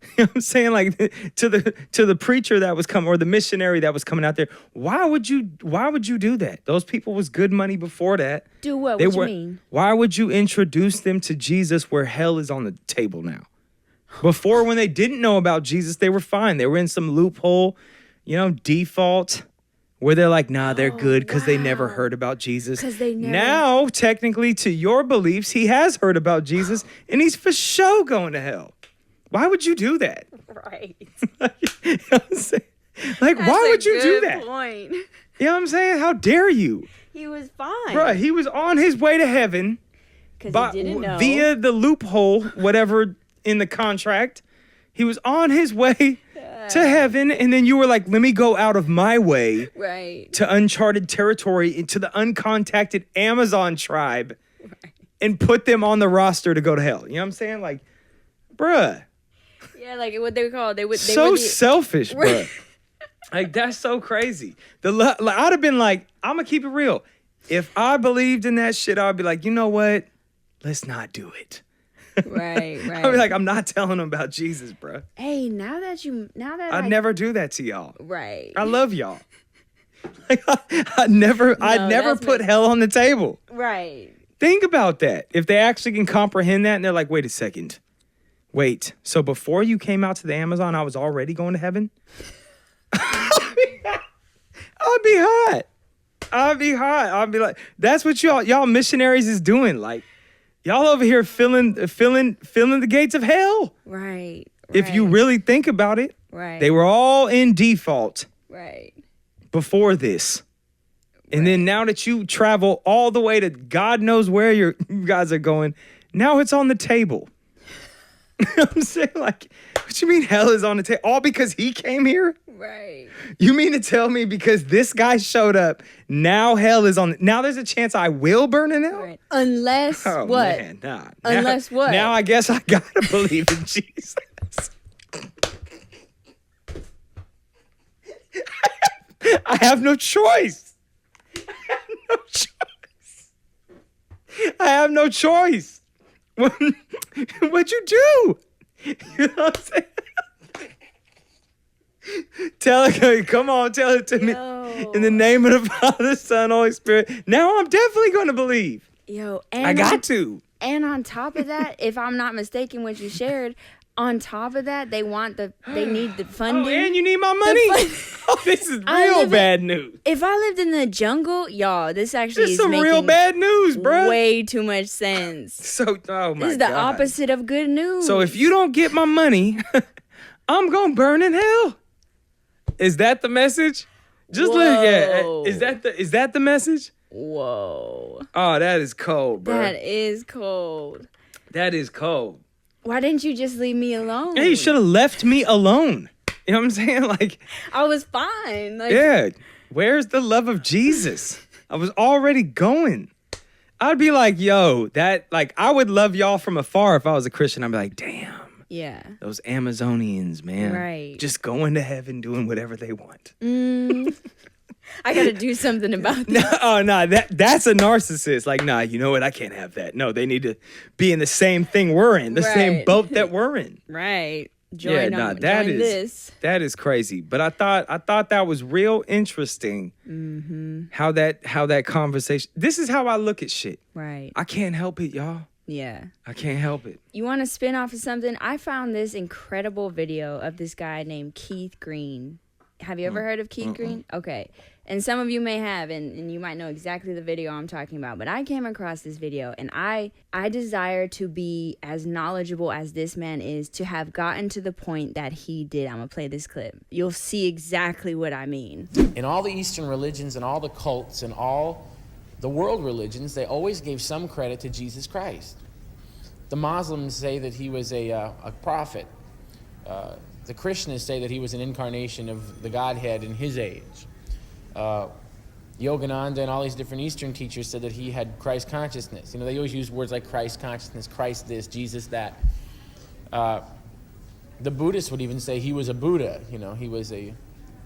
You know what I'm saying? Like to the preacher that was coming, or the missionary that was coming out there, why would you do that? Those people was good money before that. Do what? What you mean? Why would you introduce them to Jesus where hell is on the table now? Before, when they didn't know about Jesus, they were fine. They were in some loophole, default, where they're like, nah, they're good because they never heard about Jesus. Now, technically, to your beliefs, he has heard about Jesus, and he's for sure going to hell. Why would you do that? Right. You know what I'm saying? Like, why would you do that? Point. You know what I'm saying? How dare you? He was fine. Right. He was on his way to heaven. Because he didn't know. Via the loophole, whatever in the contract. He was on his way to heaven, and then you were like, let me go out of my way to uncharted territory, into the uncontacted Amazon tribe, and put them on the roster to go to hell. You know what I'm saying? Like, bruh. Yeah, like what they would call they selfish, bruh. Like, that's so crazy. I'd have been like, I'm gonna keep it real. If I believed in that shit, I'd be like, you know what? Let's not do it. Right. I'd be like, I'm not telling them about Jesus, bro. Hey, now that I'd never do that to y'all. Right. I love y'all. Like, I'd never put hell on the table. Right. Think about that. If they actually can comprehend that, and they're like, wait a second. Wait, so before you came out to the Amazon, I was already going to heaven? I'd be hot. I'd be like, that's what y'all missionaries is doing. Like, y'all over here filling the gates of hell. Right. If you really think about it. Right. They were all in default. Right. Before this. And then now that you travel all the way to God knows where you guys are going, now it's on the table. You know what I'm saying? Like, what you mean hell is on the table? All because he came here? Right. You mean to tell me because this guy showed up, now hell is on... Now there's a chance I will burn in hell? Right. Unless what? Man, nah. Unless what? Now I guess I gotta believe in Jesus. I have no choice. I have no choice. What'd you do? You know what I'm saying? Tell it to me. In the name of the Father, Son, Holy Spirit. Now I'm definitely going to believe. Yo, I got to. And on top of that, if I'm not mistaken, what you shared, on top of that, they need the funding. Oh, and you need my money? Oh, this is real bad news. If I lived in the jungle, y'all, this actually is some making real bad news, bro. Way too much sense. So, oh my God. This is the opposite of good news. So if you don't get my money, I'm going to burn in hell. Is that the message? Just look at Is that the message? Whoa. Oh, that is cold, bro. That is cold. That is cold. Why didn't you just leave me alone? Hey, you should have left me alone. You know what I'm saying? Like, I was fine. Like, yeah. Where's the love of Jesus? I was already going. I'd be like, yo, I would love y'all from afar if I was a Christian. I'd be like, damn. Yeah. Those Amazonians, man. Right. Just going to heaven, doing whatever they want. I got to do something about that. No, that's a narcissist. Like, nah, you know what? I can't have that. No, they need to be in the same thing we're in, the same boat that we're in. Right. Join this. That is crazy. But I thought that was real interesting. Mm-hmm. How that conversation. This is how I look at shit. Right. I can't help it, y'all. Yeah. I can't help it. You want to spin off of something? I found this incredible video of this guy named Keith Green. Have you ever heard of Keith Green? Okay. And some of you may have, and you might know exactly the video I'm talking about. But I came across this video, and I desire to be as knowledgeable as this man is, to have gotten to the point that he did. I'm going to play this clip. You'll see exactly what I mean. In all the Eastern religions and all the cults and all the world religions, they always gave some credit to Jesus Christ. The Muslims say that he was a prophet. The Christians say that he was an incarnation of the Godhead in his age. Yogananda and all these different Eastern teachers said that he had Christ consciousness. You know, they always use words like Christ consciousness, Christ this, Jesus that. The Buddhists would even say he was a Buddha. You know, he was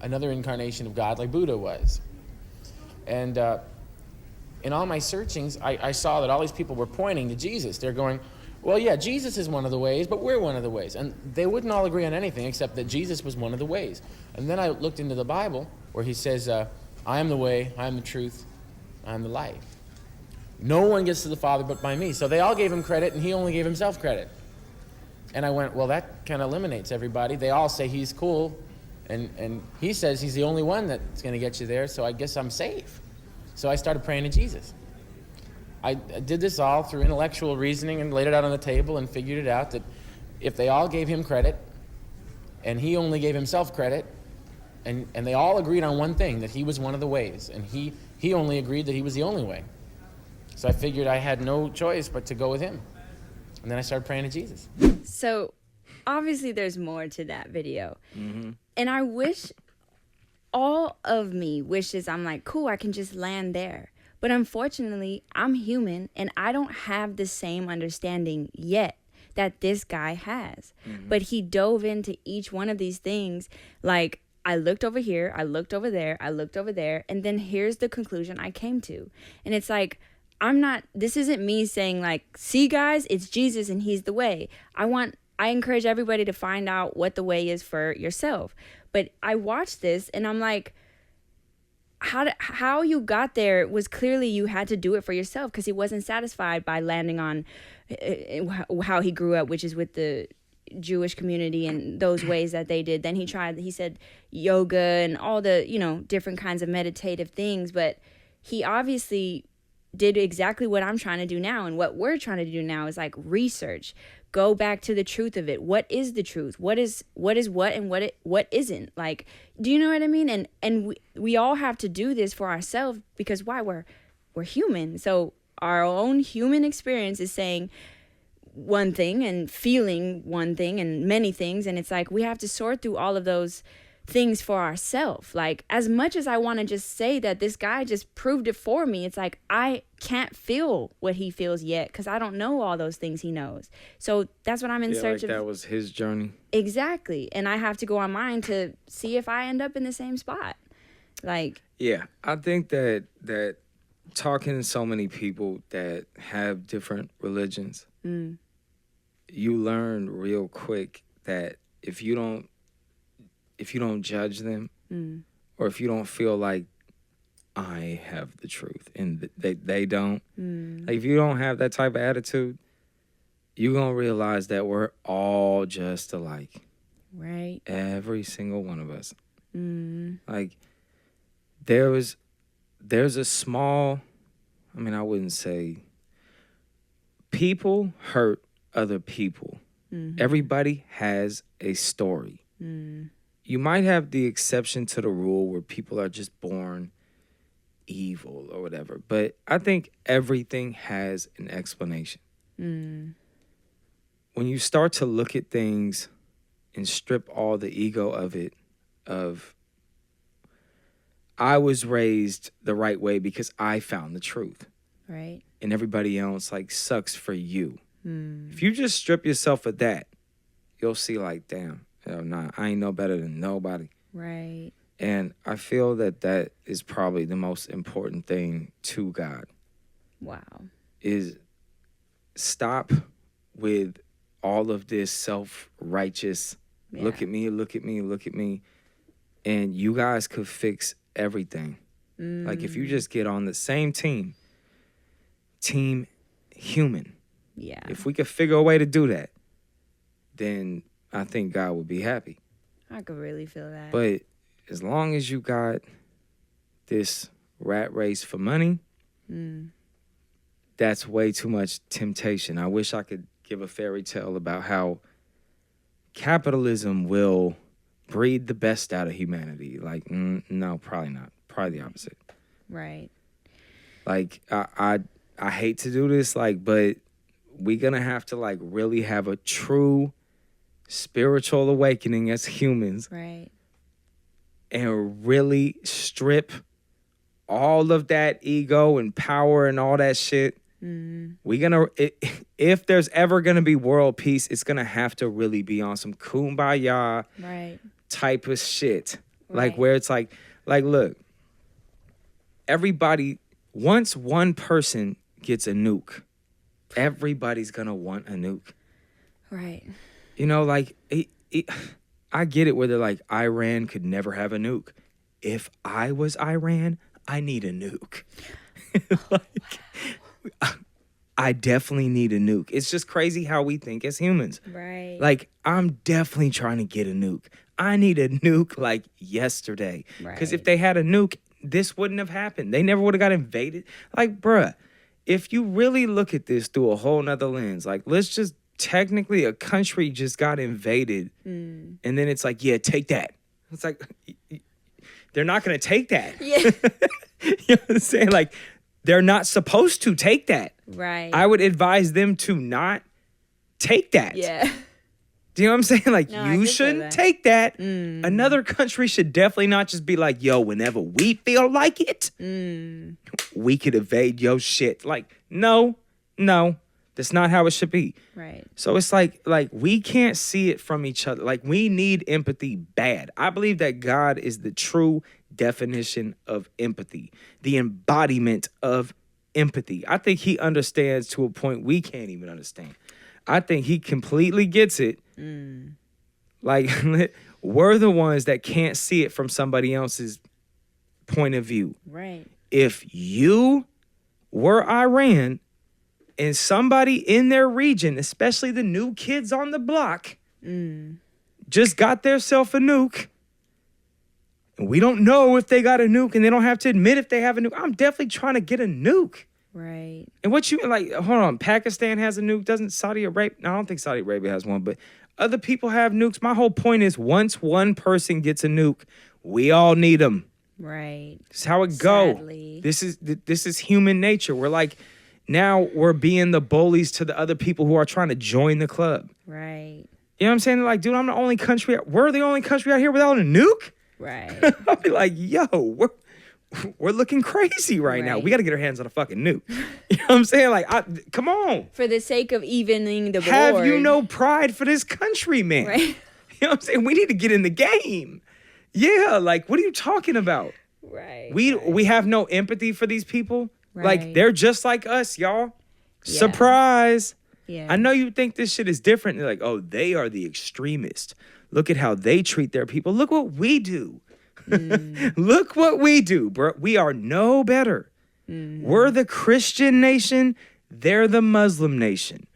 another incarnation of God like Buddha was. And in all my searchings, I saw that all these people were pointing to Jesus. They're going, well, yeah, Jesus is one of the ways, but we're one of the ways. And they wouldn't all agree on anything except that Jesus was one of the ways. And then I looked into the Bible where he says, I am the way, I am the truth, I am the life. No one gets to the Father but by me. So they all gave him credit, and he only gave himself credit. And I went, well, that kind of eliminates everybody. They all say he's cool, and he says he's the only one that's going to get you there, so I guess I'm safe. So I started praying to Jesus. I did this all through intellectual reasoning and laid it out on the table and figured it out that if they all gave him credit and he only gave himself credit, and they all agreed on one thing, that he was one of the ways, and he only agreed that he was the only way. So I figured I had no choice but to go with him. And then I started praying to Jesus. So obviously there's more to that video. Mm-hmm. And I wish, all of me wishes, I'm like, cool, I can just land there. But unfortunately, I'm human, and I don't have the same understanding yet that this guy has. Mm-hmm. But he dove into each one of these things. Like, I looked over here, I looked over there, I looked over there, and then here's the conclusion I came to. And it's like, this isn't me saying like, see guys, it's Jesus and he's the way. I encourage everybody to find out what the way is for yourself. But I watched this and I'm like, how you got there was clearly you had to do it for yourself, because he wasn't satisfied by landing on how he grew up, which is with the Jewish community and those ways that they did. Then he said yoga and all the, different kinds of meditative things, but he obviously did exactly what I'm trying to do now. And what we're trying to do now is like research, go back to the truth of it. What is the truth? What is what and what isn't? Like, do you know what I mean? And we all have to do this for ourselves, because why? We're human. So our own human experience is saying one thing and feeling one thing and many things. And it's like, we have to sort through all of those things for ourselves. Like, as much as I want to just say that this guy just proved it for me, it's like I can't feel what he feels yet, because I don't know all those things he knows. So that's what I'm in search of. That was his journey. Exactly. And I have to go on mine to see if I end up in the same spot. Like, yeah, I think that talking to so many people that have different religions, you learn real quick that if you don't judge them, or if you don't feel like I have the truth and they don't, like if you don't have that type of attitude, you're going to realize that we're all just alike. Right. Every single one of us. Like, there's a small, I mean, I wouldn't say, people hurt other people. Everybody has a story. You might have the exception to the rule where people are just born evil or whatever, but I think everything has an explanation. When you start to look at things and strip all the ego of it, of I was raised the right way because I found the truth. Right. And everybody else like sucks for you. If you just strip yourself of that, you'll see like, damn, hell nah, I ain't no better than nobody. Right. And I feel that that is probably the most important thing to God. Wow. Is stop with all of this self-righteous, look at me, look at me, look at me. And you guys could fix everything. Like if you just get on the same team human. Yeah. If we could figure a way to do that, then I think God would be happy. I could really feel that. But as long as you got this rat race for money, that's way too much temptation. I wish I could give a fairy tale about how capitalism will breed the best out of humanity. Like, no, probably not. Probably the opposite. Right. Like, I hate to do this, like, but we're gonna have to like really have a true spiritual awakening as humans. Right. And really strip all of that ego and power and all that shit. If there's ever gonna be world peace, it's gonna have to really be on some kumbaya type of shit. Like where it's like look, everybody, once one person gets a nuke, everybody's gonna want a nuke. Right. You know, like I get it where they're like, Iran could never have a nuke. If I was Iran, I need a nuke. I definitely need a nuke. It's just crazy how we think as humans. Right. Like, I'm definitely trying to get a nuke. I need a nuke like yesterday. Because if they had a nuke, this wouldn't have happened. They never would have got invaded. Like, bruh, if you really look at this through a whole nother lens, like, let's just technically a country just got invaded. And then it's like, yeah, take that. It's like, they're not going to take that. Yeah. You know what I'm saying? Like, they're not supposed to take that. Right. I would advise them to not take that. Yeah. Do you know what I'm saying? Like, No, you shouldn't take that. Another country should definitely not just be like, yo, whenever we feel like it, we could invade your shit. Like, no, that's not how it should be. Right. So it's like we can't see it from each other. Like, we need empathy bad. I believe that God is the true definition of empathy, the embodiment of empathy. I think he understands to a point we can't even understand. I think he completely gets it. Like, we're the ones that can't see it from somebody else's point of view. Right. If you were Iran and somebody in their region, especially the new kids on the block, just got theirself a nuke, and we don't know if they got a nuke and they don't have to admit if they have a nuke, I'm definitely trying to get a nuke. Right. And what you, like, hold on, Pakistan has a nuke, doesn't Saudi Arabia? No, I don't think Saudi Arabia has one, but other people have nukes. My whole point is once one person gets a nuke, we all need them. Right. It's how it go. Sadly. This is human nature. We're like, now we're being the bullies to the other people who are trying to join the club. Right. You know what I'm saying? They're like, dude, we're the only country out here without a nuke? Right. I'll be like, yo, we're looking crazy right now. We got to get our hands on a fucking nuke. You know what I'm saying? Like, come on. For the sake of evening the board. Have you no pride for this country, man? Right. You know what I'm saying? We need to get in the game. Yeah, like, what are you talking about? Right. We have no empathy for these people. Right. Like, they're just like us, y'all. Yeah. Surprise. Yeah. I know you think this shit is different. They're like, oh, they are the extremists. Look at how they treat their people. Look what we do. Look what we do, bro. We are no better. We're the Christian nation. They're the Muslim nation.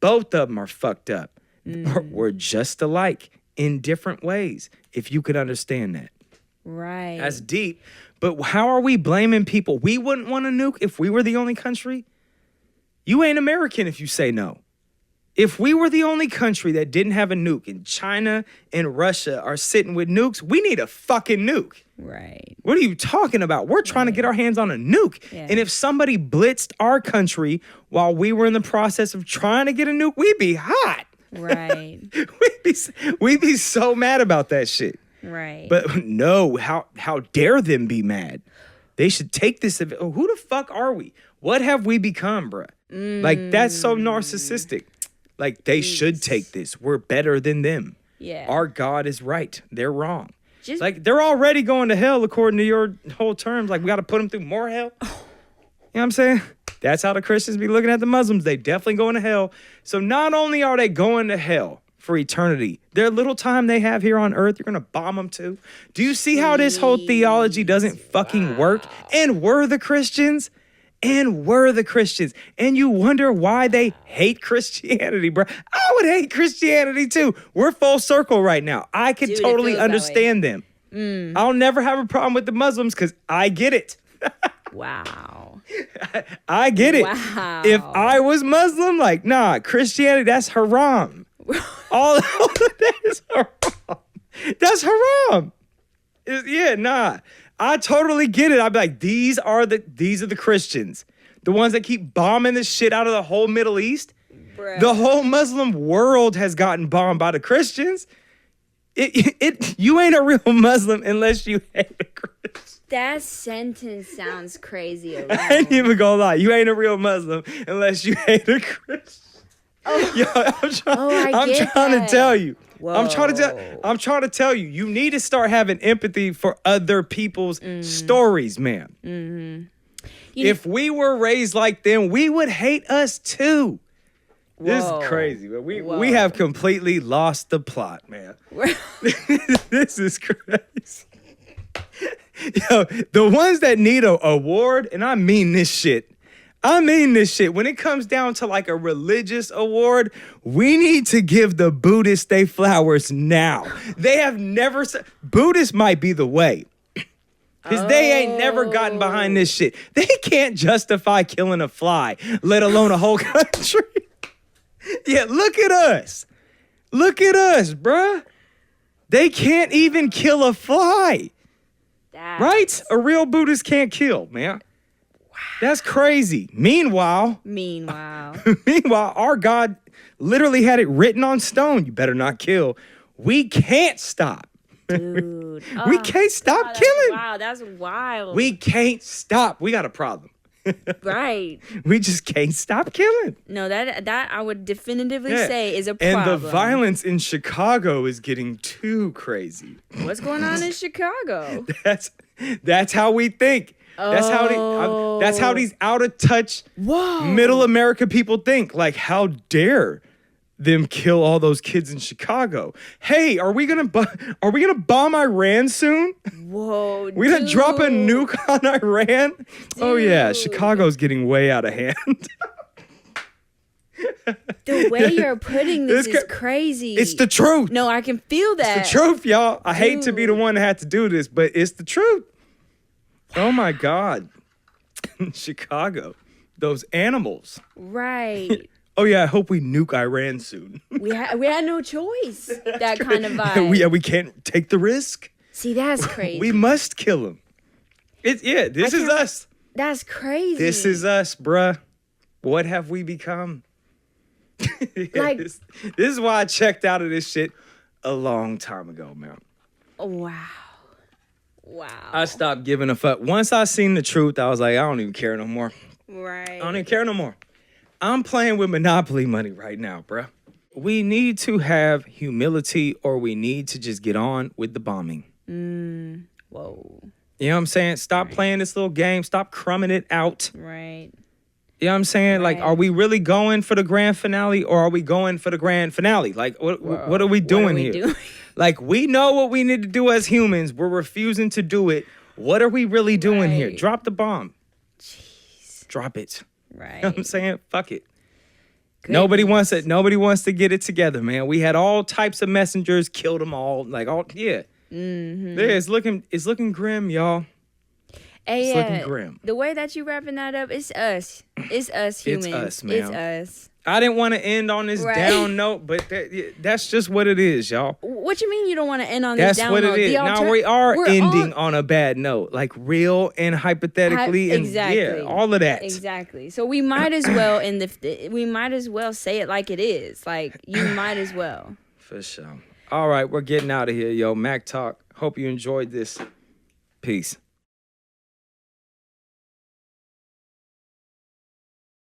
Both of them are fucked up. We're just alike in different ways, if you could understand that. Right. That's deep. But how are we blaming people? We wouldn't want to nuke if we were the only country. You ain't American if you say no. If we were the only country that didn't have a nuke and China and Russia are sitting with nukes, we need a fucking nuke. Right. What are you talking about? We're trying to get our hands on a nuke. Yeah. And if somebody blitzed our country while we were in the process of trying to get a nuke, we'd be hot. Right. we'd be so mad about that shit. Right. But no, how dare them be mad? They should take this. Oh, who the fuck are we? What have we become, bruh? Like, that's so narcissistic. Like, they should take this. We're better than them. Yeah. Our God is right. They're wrong. Like, they're already going to hell according to your whole terms. Like, we got to put them through more hell. You know what I'm saying? That's how the Christians be looking at the Muslims. They definitely going to hell. So not only are they going to hell for eternity, their little time they have here on earth, you're going to bomb them too. Do you see how this whole theology doesn't fucking work? And we're the Christians. And you wonder why they hate Christianity, bro. I would hate Christianity too. We're full circle right now. I can totally understand them. I'll never have a problem with the Muslims because I get it. Wow. I get it. Wow. If I was Muslim, like, nah, Christianity, that's haram. all of that is haram. That's haram. I totally get it. I'd be like, these are the Christians. The ones that keep bombing the shit out of the whole Middle East. Bruh. The whole Muslim world has gotten bombed by the Christians. You ain't a real Muslim unless you hate a Christian. That sentence sounds crazy. I ain't even gonna lie. You ain't a real Muslim unless you hate a Christian. Oh. Yo, I'm trying to tell you. Whoa. I'm trying to tell you. You need to start having empathy for other people's stories, man. Mm-hmm. If we were raised like them, we would hate us too. This is crazy, but we have completely lost the plot, man. This is crazy. Yo, the ones that need an award, and I mean this shit. When it comes down to like a religious award, we need to give the Buddhists their flowers now. They have never Buddhists might be the way. Because they ain't never gotten behind this shit. They can't justify killing a fly, let alone a whole country. Yeah, look at us. Look at us, bruh. They can't even kill a fly. Right? A real Buddhist can't kill, man. Wow. That's crazy. Meanwhile, our God literally had it written on stone. You better not kill. We can't stop. Dude. We can't stop killing. Wow, that's wild. We can't stop. We got a problem. Right. We just can't stop killing. No, that I would definitively say is a problem. And the violence in Chicago is getting too crazy. What's going on in Chicago? That's how we think. That's how these out of touch middle America people think. Like, how dare them kill all those kids in Chicago? Hey, are we gonna bomb Iran soon? Whoa, we gonna drop a nuke on Iran? Dude. Oh yeah, Chicago's getting way out of hand. The way you're putting this is crazy. It's the truth. No, I can feel that. It's the truth, y'all. I hate to be the one that had to do this, but it's the truth. Oh my God. Chicago. Those animals. Right. Oh yeah, I hope we nuke Iran soon. we had no choice. That kind of vibe. We can't take the risk. See, that's crazy. We must kill them. This is us. That's crazy. This is us, bruh. What have we become? This is why I checked out of this shit a long time ago, man. Wow. I stopped giving a fuck. Once I seen the truth, I was like, I don't even care no more. Right. I don't even care no more. I'm playing with Monopoly money right now, bruh. We need to have humility, or we need to just get on with the bombing. Whoa. You know what I'm saying? Stop playing this little game. Stop crumbing it out. Right. You know what I'm saying? Like, are we really going for the grand finale, or are we going for the grand finale? Like, what are we doing here? Like, we know what we need to do as humans. We're refusing to do it. What are we really doing here? Drop the bomb. Jeez. Drop it. Right. You know what I'm saying? Fuck it. Nobody wants it. Nobody wants to get it together, man. We had all types of messengers, killed them all. Like all, yeah. Mm-hmm. It's looking grim, y'all. Hey, it's looking grim. The way that you wrapping that up, it's us. It's us humans. It's us, man. It's us. I didn't want to end on this down note, but that's just what it is, y'all. What you mean you don't want to end on this down note? That's what it is. Now we are ending on a bad note, like real and hypothetically, and yeah, all of that. Exactly. So we might as well we might as well say it like it is. Like you might as well. For sure. All right, we're getting out of here, yo. Mac Talk. Hope you enjoyed this. Peace.